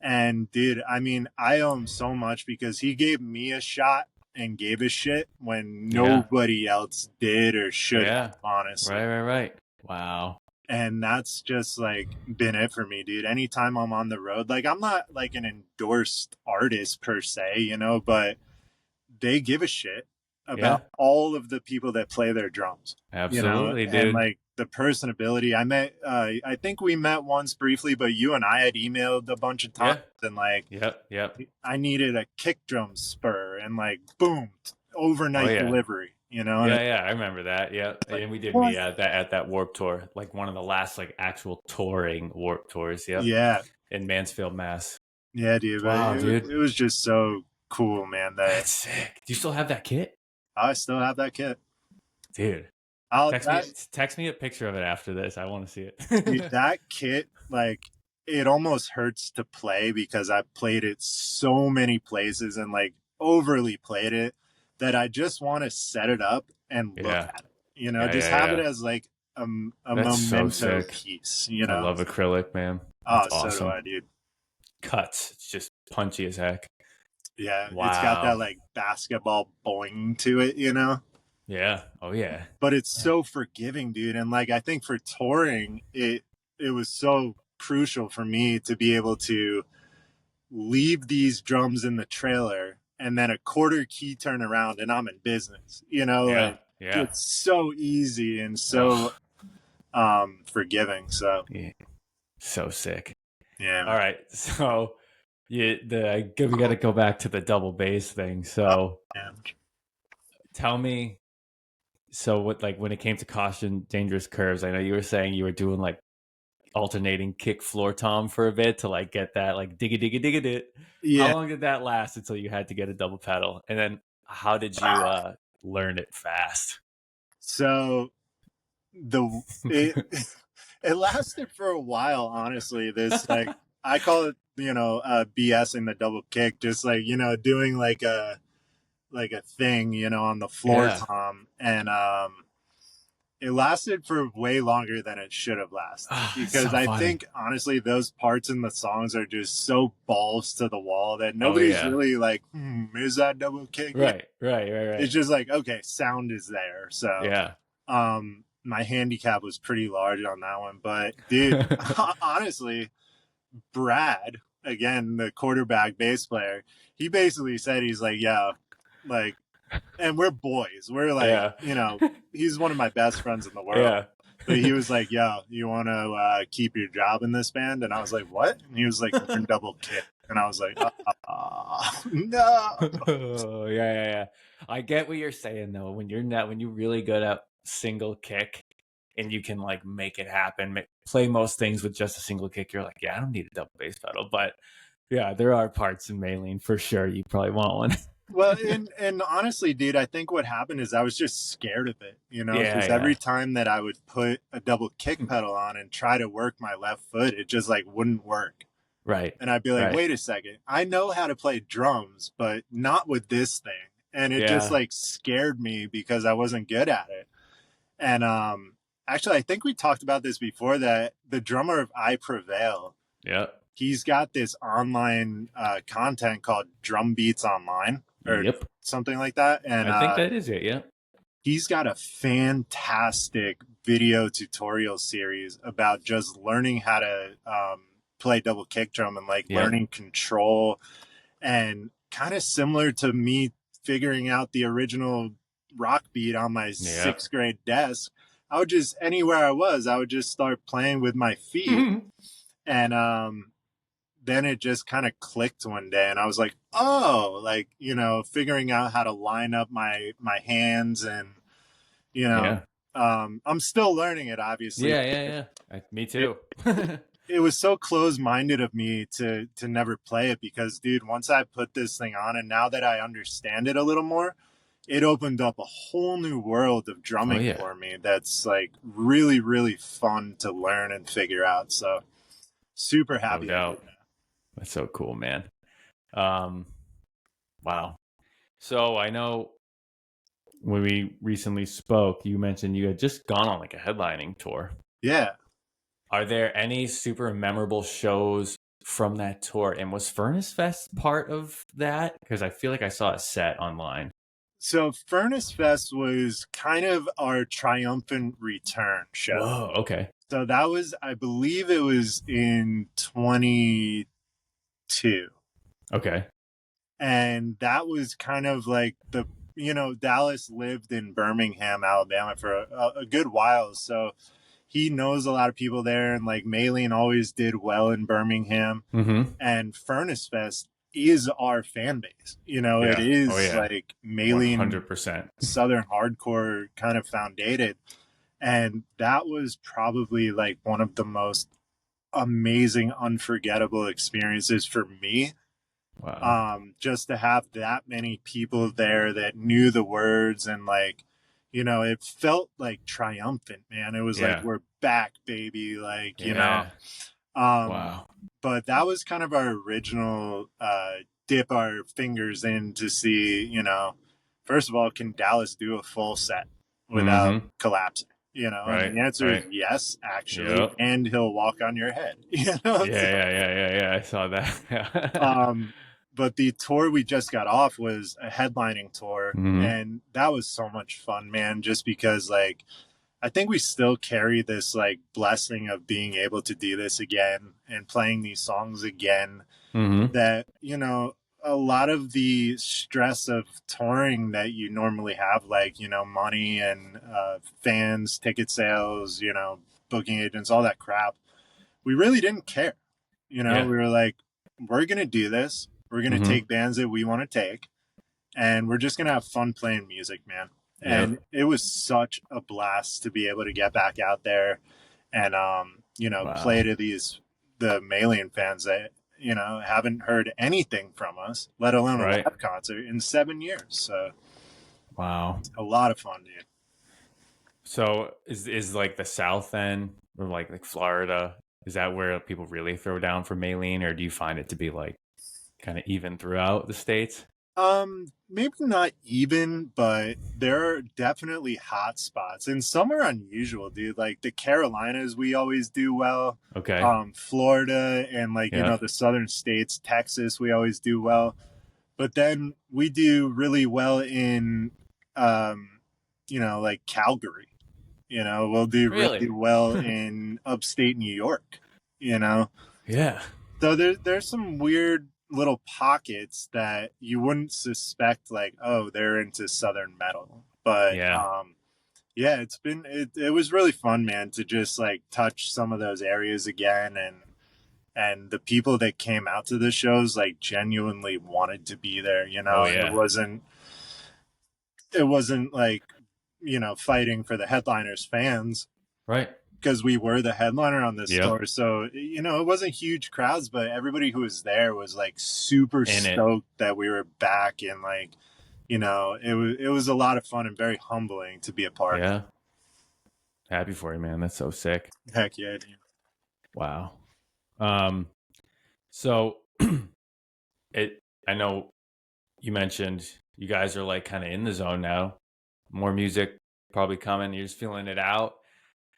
And dude, I mean, I owe him so much because he gave me a shot and gave a shit when nobody else did or should, honestly. Right. Wow. And that's just like been it for me, dude. Anytime I'm on the road, like I'm not like an endorsed artist per se, you know, but they give a shit about all of the people that play their drums. Absolutely, dude. And like the personability. I met, I think we met once briefly, but you and I had emailed a bunch of times and like, I needed a kick drum spur and like, boom, overnight delivery. You know? Yeah, I remember that. Yeah, like, and we did meet at that Warp Tour, like one of the last like actual touring Warp Tours. Yep. Yeah. In Mansfield, Mass. Yeah, dude. Wow, dude. It was just so cool, man. That's sick. Do you still have that kit? I still have that kit, dude. Text me a picture of it after this. I want to see it. Dude, that kit, like, it almost hurts to play because I played it so many places and like overly played it that I just want to set it up and look at it. You know, have it as like a memento piece. You know, I love acrylic, man. That's awesome. So do I, dude. Cuts. It's just punchy as heck. Yeah, wow. It's got that like basketball boing to it, you know? Yeah. Oh yeah. But it's so forgiving, dude. And like I think for touring, it was so crucial for me to be able to leave these drums in the trailer and then a quarter key turn around and I'm in business. You know, like it's so easy and so forgiving. So so sick. Yeah. All right. So we got to go back to the double bass thing. So tell me, so what, like when it came to Caution Dangerous Curves, I know you were saying you were doing like alternating kick floor tom for a bit to like get that like digga digga digga dit. Yeah. How long did that last until you had to get a double pedal? And then how did you learn it fast? So it lasted for a while, honestly. This like I call it, you know, BSing the double kick, just like, you know, doing like a thing, you know, on the floor tom. And it lasted for way longer than it should have lasted because I think honestly those parts in the songs are just so balls to the wall that nobody's really like, is that double kick? Right. It's just like, okay, sound is there. So my handicap was pretty large on that one, but dude, honestly, Brad, again, the quarterback bass player, he basically said, he's like, yeah, like, and we're boys. We're like, you know, he's one of my best friends in the world. Yeah. But he was like, yo, you want to keep your job in this band? And I was like, what? And he was like, learn double kick. And I was like, no. Yeah. I get what you're saying, though. When you're really good at single kick, and you can like make it happen, play most things with just a single kick, you're like, yeah, I don't need a double bass pedal. But yeah, there are parts in Maylene for sure you probably want one. Well, and honestly, dude, I think what happened is I was just scared of it, because every Yeah. time that I would put a double kick pedal on and try to work my left foot, it just like wouldn't work. Right. And I'd be like, Right. wait a second, I know how to play drums, but not with this thing. And it just Yeah. like scared me because I wasn't good at it. And actually, I think we talked about this before, that the drummer of I Prevail, Yeah. he's got this online content called Drum Beats Online or Yep. something like that. And I think that is it. Yeah. he's got a fantastic video tutorial series about just learning how to play double kick drum and like learning control, and kind of similar to me figuring out the original rock beat on my sixth grade desk. I would just, anywhere I was, I would just start playing with my feet. And then it just kind of clicked one day, and I was like, oh, like, figuring out how to line up my hands, and I'm still learning it, obviously. Yeah. Me too. It was so close-minded of me to never play it, because, dude, once I put this thing on, and now that I understand it a little more, it opened up a whole new world of drumming for me that's like really, really fun to learn and figure out. So super happy. No doubt. That's so cool, man. Wow. So I know when we recently spoke, you mentioned you had just gone on like a headlining tour. Yeah. Are there any super memorable shows from that tour? And was Furnace Fest part of that? Because I feel like I saw a set online. So Furnace Fest was kind of our triumphant return show. Whoa, okay. So that was, I believe it was in 22. Okay. And that was kind of like Dallas lived in Birmingham, Alabama for a good while. So he knows a lot of people there, and like Maylene always did well in Birmingham. And Furnace Fest is our fan base. It is like Maylene 100% Southern hardcore kind of founded. And that was probably like one of the most amazing, unforgettable experiences for me. Wow. Just to have that many people there that knew the words, and like, it felt like triumphant, man. It was like, we're back, baby. Like, Wow. But that was kind of our original dip our fingers in to see, first of all, can Dallas do a full set without collapsing? And the answer is yes, actually, and he'll walk on your head. Yeah. I saw that. But the tour we just got off was a headlining tour, and that was so much fun, man. Just because, like, I think we still carry this like blessing of being able to do this again and playing these songs again. That a lot of the stress of touring that you normally have, like, money and fans, ticket sales, booking agents, all that crap, we really didn't care. We were like, we're going to do this. We're going to take bands that we want to take, and we're just going to have fun playing music, man. And it was such a blast to be able to get back out there and, play to the Maylene fans that, haven't heard anything from us, let alone a live concert in 7 years. So, wow, a lot of fun, dude. So is like the South end, or like Florida, is that where people really throw down for Maylene, or do you find it to be like kind of even throughout the states? Maybe not even, but there are definitely hot spots, and some are unusual, dude. Like the Carolinas, we always do well. Okay. Florida and like, the southern states, Texas, we always do well. But then we do really well in, like Calgary. We'll do really well in upstate New York, Yeah. So there's some weird little pockets that you wouldn't suspect, like, oh, they're into Southern metal. But it was really fun, man, to just like touch some of those areas again, and the people that came out to the shows like genuinely wanted to be there. It wasn't like, fighting for the headliners' fans. Right. because we were the headliner on this Yep. tour. So, it wasn't huge crowds, but everybody who was there was like super In it. stoked that we were back. And like, it was a lot of fun and very humbling to be a part of. Yeah. Happy for you, man. That's so sick. Heck yeah, dude. Wow. So I know you mentioned you guys are like kind of in the zone now. More music probably coming. You're just feeling it out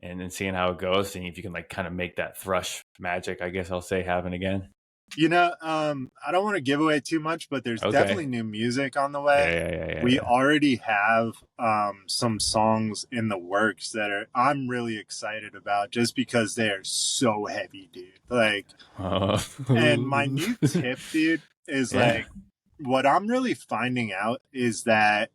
and then seeing how it goes, seeing if you can like kind of make that thrush magic, I guess I'll say, happen again. I don't want to give away too much, but there's definitely Okay. new music on the way. We Yeah. already have some songs in the works that I'm really excited about just because they are so heavy, dude. Like, and my new tip, dude, is Yeah. like, what I'm really finding out is that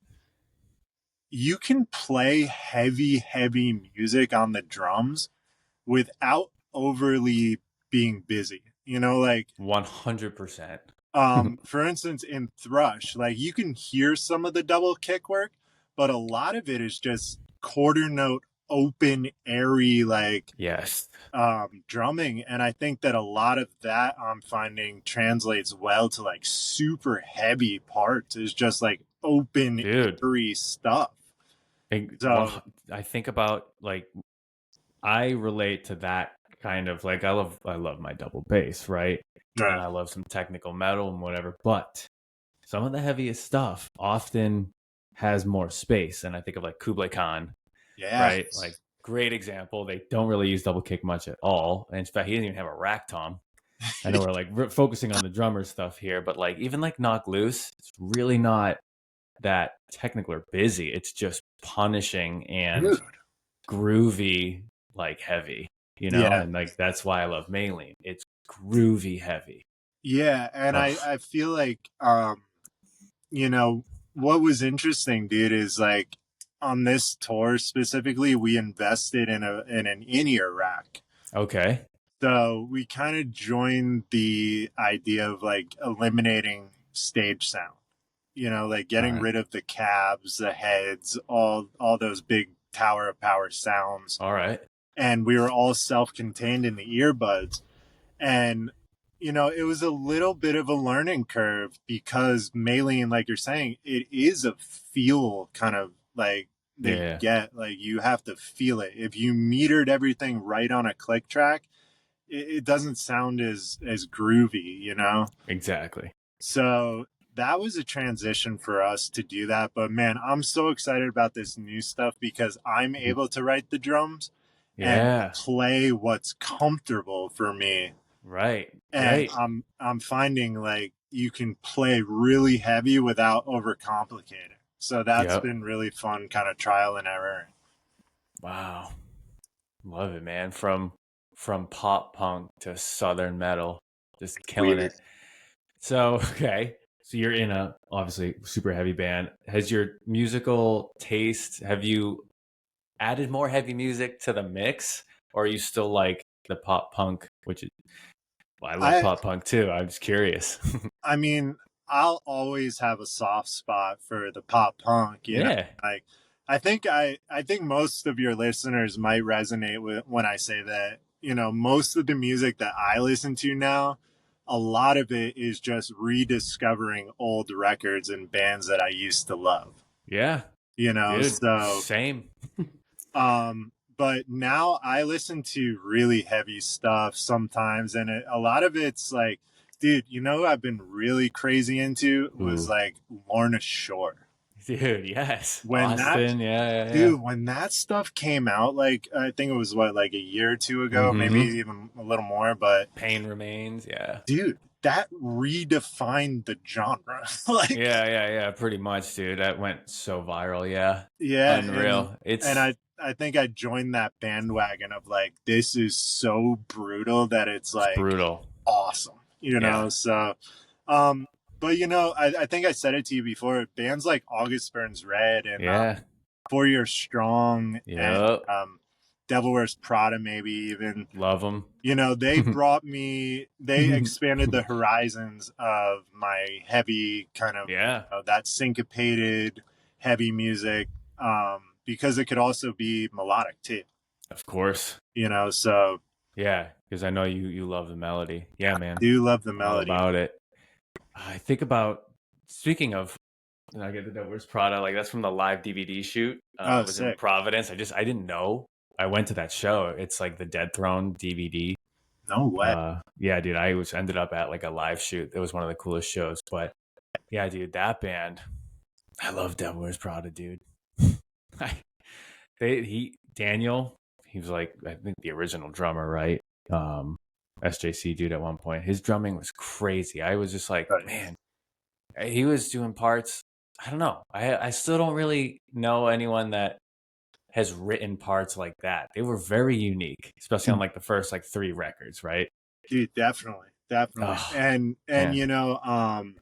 you can play heavy, heavy music on the drums without overly being busy. Like 100%. for instance, in Thrush, like you can hear some of the double kick work, but a lot of it is just quarter note, open, airy, like Yes. drumming. And I think that a lot of that I'm finding translates well to like super heavy parts, is just like open, Dude. airy stuff. One, So I think about like I relate to that kind of like I love my double bass, right? And I love some technical metal and whatever, but some of the heaviest stuff often has more space. And I think of like Kublai Khan, yeah. right? Like great example. They don't really use double kick much at all. And in fact, he doesn't even have a rack tom. I know we're like focusing on the drummer stuff here, but like even like Knock Loose, it's really not that technical or busy. It's just punishing and Dude. groovy, like heavy, Yeah. and like that's why I love Maylene. It's groovy heavy. Yeah. And Ugh. I feel like you know, what was interesting, dude, is like on this tour specifically, we invested in an in-ear rack. Okay. So we kind of joined the idea of like eliminating stage sound. Like All getting right. rid of the cabs, the heads, all those big tower of power sounds. All right. And we were all self-contained in the earbuds. And it was a little bit of a learning curve because Maylene, like you're saying, it is a feel kind of like that you Yeah. get. Like you have to feel it. If you metered everything right on a click track, it doesn't sound as groovy. Exactly. So that was a transition for us to do that. But man, I'm so excited about this new stuff because I'm able to write the drums and Yeah. play what's comfortable for me. Right. And Right. I'm finding like you can play really heavy without overcomplicating. So that's Yep. been really fun, kind of trial and error. Wow. Love it, man. From pop punk to southern metal, just killing Weird. it. So, okay. So you're in a obviously super heavy band. Has your musical taste, have you added more heavy music to the mix, or are you still like the pop punk, which is, well, I love I pop punk too. I'm just curious. I mean, I'll always have a soft spot for the pop punk. Yeah. Like I think most of your listeners might resonate with when I say that, most of the music that I listen to now, a lot of it is just rediscovering old records and bands that I used to love. Yeah. Dude, So same. but now I listen to really heavy stuff sometimes, and a lot of it's like, dude, who I've been really crazy into was Ooh. like Lorna Shore. Dude, yes. When that Austin, yeah. Dude, when that stuff came out, like I think it was what, like a year or two ago, maybe Mm-hmm. even a little more, but Pain Remains, yeah. dude, that redefined the genre. Like, Yeah, pretty much, dude. That went so viral, yeah. yeah, and Unreal. and It's I think I joined that bandwagon of like, this is so brutal that it's like brutal. awesome. Yeah. So but I think I said it to you before, bands like August Burns Red and Yeah. 4 Year Strong and Yep. Devil Wears Prada, maybe even, Love them. they expanded the horizons of my heavy kind of, Yeah. that syncopated heavy music, because it could also be melodic too. Of course. So Yeah, because I know you love the melody. Yeah, man. I do love the I'm all melody. about it. I think about, speaking of, I get the Where's Prada, like that's from the live DVD shoot. Oh, It was in sick. Providence. I didn't know. I went to that show. It's like the Dead Throne DVD. No way. Yeah, dude, I was ended up at like a live shoot. It was one of the coolest shows. But yeah, dude, that band, I love Devil Wears Prada, dude. Daniel, he was like, I think the original drummer, right? SJC dude at one point. His drumming was crazy. I was just like, Right. man, he was doing parts. I don't know. I still don't really know anyone that has written parts like that. They were very unique, especially on like the first like 3 records, right? Dude, definitely. Oh, And man.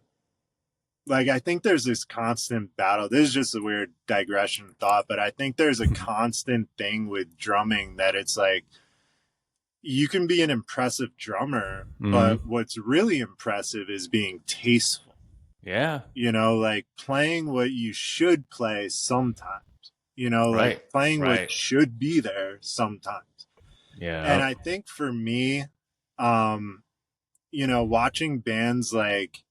like I think there's this constant battle. This is just a weird digression of thought, but I think there's a constant thing with drumming that it's like you can be an impressive drummer, but what's really impressive is being tasteful. Yeah. Like playing what you should play sometimes. Like Right. playing what Right. should be there sometimes. And Yeah. I think for me, watching bands like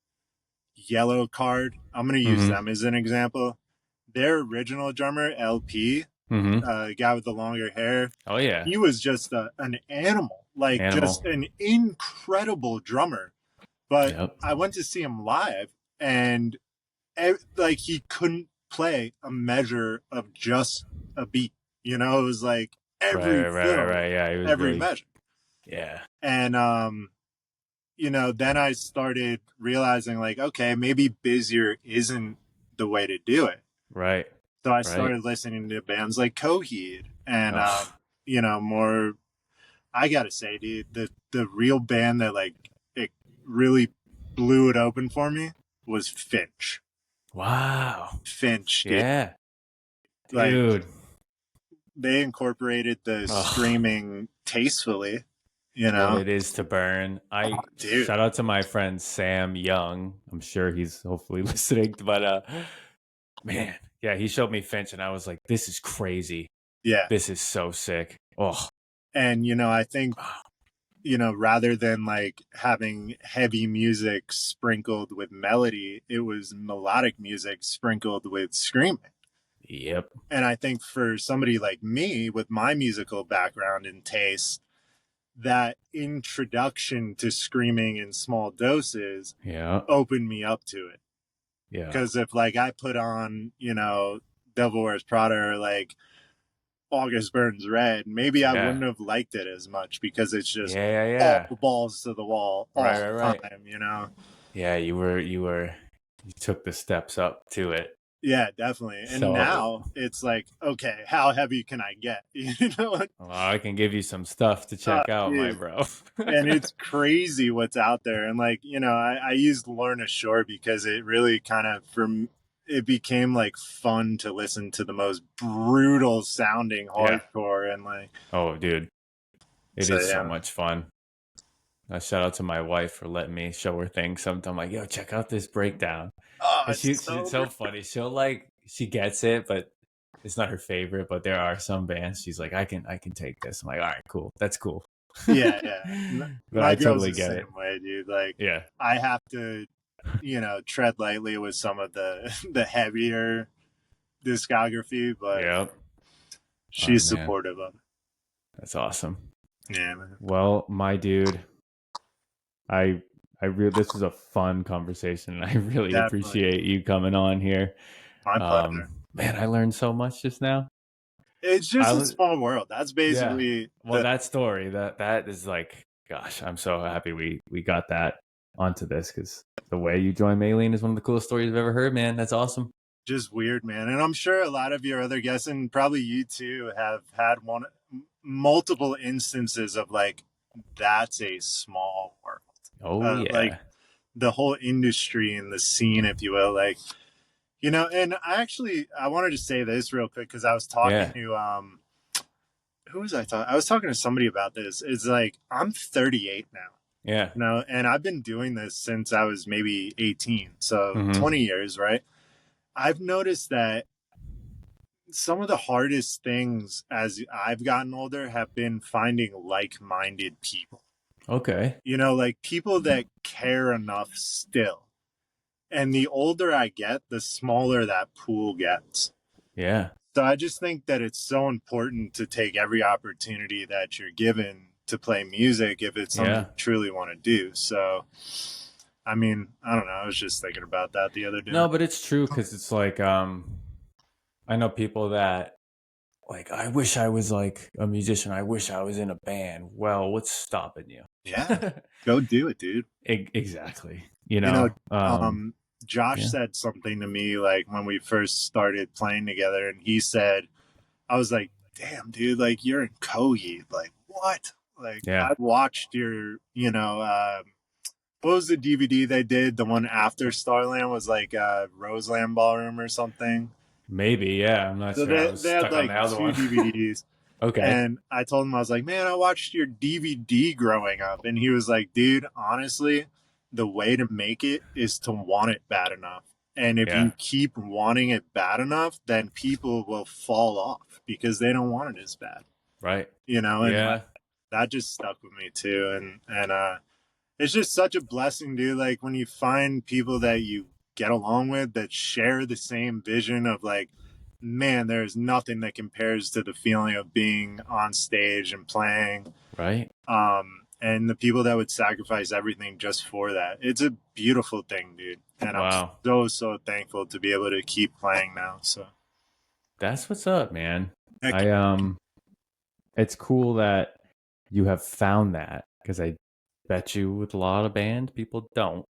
Yellow Card, I'm going to use them as an example. Their original drummer, LP, guy with the longer hair, Oh yeah. he was just an animal, like Animal. just an incredible drummer. But Yep. I went to see him live, and like he couldn't play a measure of just a beat. It was like every fill, Right. Yeah, he was every really. measure. Yeah. And then I started realizing like, okay, maybe busier isn't the way to do it. Right. So I Right. started listening to bands like Coheed and Oh, more. I gotta say, dude, the real band that like it really blew it open for me was Finch. wow. Finch, dude. Yeah. Like Dude. they incorporated the Oh, screaming tastefully, what it is to burn. I dude. shout out to my friend Sam Young. I'm sure he's hopefully listening, but man, yeah, he showed me Finch and I was like, this is crazy. Yeah. This is so sick. Oh. And I think rather than like having heavy music sprinkled with melody, it was melodic music sprinkled with screaming. Yep. And I think for somebody like me with my musical background and taste, that introduction to screaming in small doses Yeah. opened me up to it. Yeah. Because if like I put on, Devil Wears Prada or like August Burns Red, maybe I Yeah. wouldn't have liked it as much because it's just all Yeah. balls to the wall all the Right. time. Yeah, you took the steps up to it. Yeah, definitely. And So now it's like, okay, how heavy can I get? well, I can give you some stuff to check out, my Dude. bro. And it's crazy what's out there. And like, I used Lorna Shore because it really kind of it became like fun to listen to the most brutal sounding Yeah. hardcore and like, Oh, dude. It so is so yeah. much fun. I shout out to my wife for letting me show her things. Sometimes I'm like, yo, check out this breakdown. Oh, And it's it's so so funny. She gets it, but it's not her favorite. But there are some bands she's like, I can take this. I'm like, all right, cool. That's cool. yeah. But My I girl's totally the get same it. way, dude. Like Yeah. I have to, tread lightly with some of the the heavier discography, but Yep. Oh she's man. supportive of That's awesome. it. Yeah, man. Well, my dude, I this was a fun conversation. I really Definitely. appreciate you coming on here. My pleasure. Man, I learned so much just now. It's just a I small world. That's Yeah. basically Well, that story that is like, gosh, I'm so happy we got that onto this because the way you joined Maylene is one of the coolest stories I've ever heard, man. That's awesome. just weird, man. And I'm sure a lot of your other guests, and probably you too, have had multiple instances of like, that's a small world. Oh Like yeah. the whole industry and the scene, if you will. Like, and I wanted to say this real quick because I was talking Yeah. to, who was I talking? I was talking to somebody about this. It's like, I'm 38 now. Yeah. And I've been doing this since I was maybe 18. So Mm-hmm. 20 years, right? I've noticed that some of the hardest things as I've gotten older have been finding like-minded people. Okay. You know, like people that care enough still. And the older I get, the smaller that pool gets. Yeah. So I just think that it's so important to take every opportunity that you're given to play music if it's something you truly want to do. So, I mean, I don't know. I was just thinking about that the other day. No, but it's true because it's like, I know people that like, I wish I was like a musician. I wish I was in a band. Well, what's stopping you? Yeah, go do it, dude. Exactly. Josh said something to me like when we first started playing together, and he said, I was like, damn, dude, like you're in Kogi. Like, what? Like, I watched your, what was the DVD they did? The one after Starland was like Roseland Ballroom or something. Maybe, yeah. I'm not So sure. I was they had stuck on like the other two one. DVDs. Okay. And I told him, I was like, man, I watched your DVD growing up. And he was like, dude, honestly, the way to make it is to want it bad enough. And if you keep wanting it bad enough, then people will fall off because they don't want it as bad. Right. And like, that just stuck with me too. And it's just such a blessing, dude. Like when you find people that you get along with that share the same vision of like, man, there's nothing that compares to the feeling of being on stage and playing. Right. And the people that would sacrifice everything just for that. It's a beautiful thing, dude. And I'm so thankful to be able to keep playing now. So that's what's up, man. It's cool that you have found that because I bet you with a lot of bands, people don't,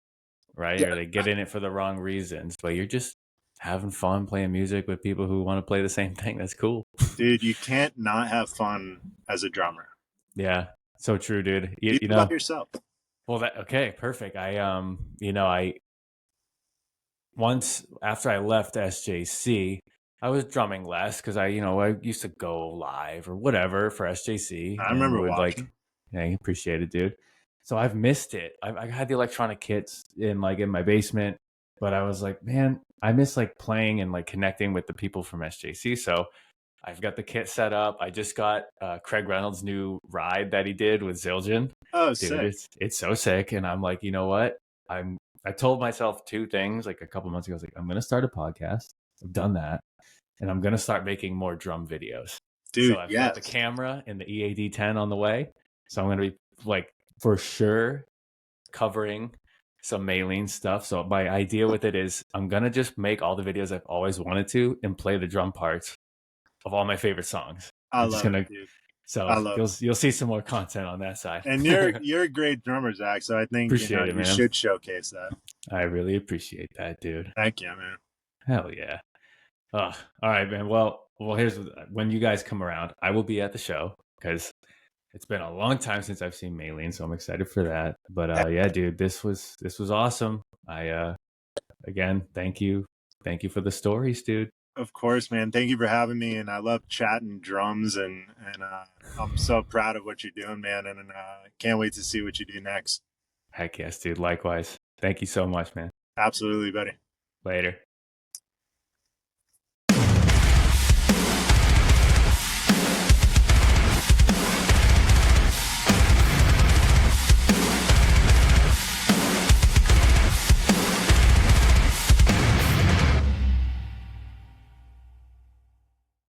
right? Yeah. Or they get in it for the wrong reasons, but you're just having fun playing music with people who want to play the same thing. That's cool. Dude, you can't not have fun as a drummer. Yeah, so true, dude. You know about yourself. Well, okay, perfect. I once after I left SJC, I was drumming less because I used to go live or whatever for SJC. I remember watching. I appreciate it, dude. So I've missed it. I had the electronic kits in my basement, but I was like, man, I miss like playing and like connecting with the people from SJC. So I've got the kit set up. I just got Craig Reynolds' new ride that he did with Zildjian. Oh, dude, sick. It's so sick. And I'm like, you know what? I told myself two things like a couple months ago. I was like, I'm going to start a podcast. I've done that. And I'm going to start making more drum videos. Dude, so I've got the camera and the EAD 10 on the way. So I'm going to be like for sure covering some Maylene stuff. So my idea with it is I'm going to just make all the videos I've always wanted to and play the drum parts of all my favorite songs. I love it, dude. So you'll see some more content on that side. And you're a great drummer, Zach. So I think you should showcase that. I really appreciate that, dude. Thank you, man. Hell yeah. All right, man. Well, here's when you guys come around, I will be at the show because it's been a long time since I've seen Maylene, so I'm excited for that. But yeah, dude, this was awesome. Again, thank you for the stories, dude. Of course, man. Thank you for having me, and I love chatting drums, and I'm so proud of what you're doing, man, and can't wait to see what you do next. Heck yes, dude. Likewise. Thank you so much, man. Absolutely, buddy. Later.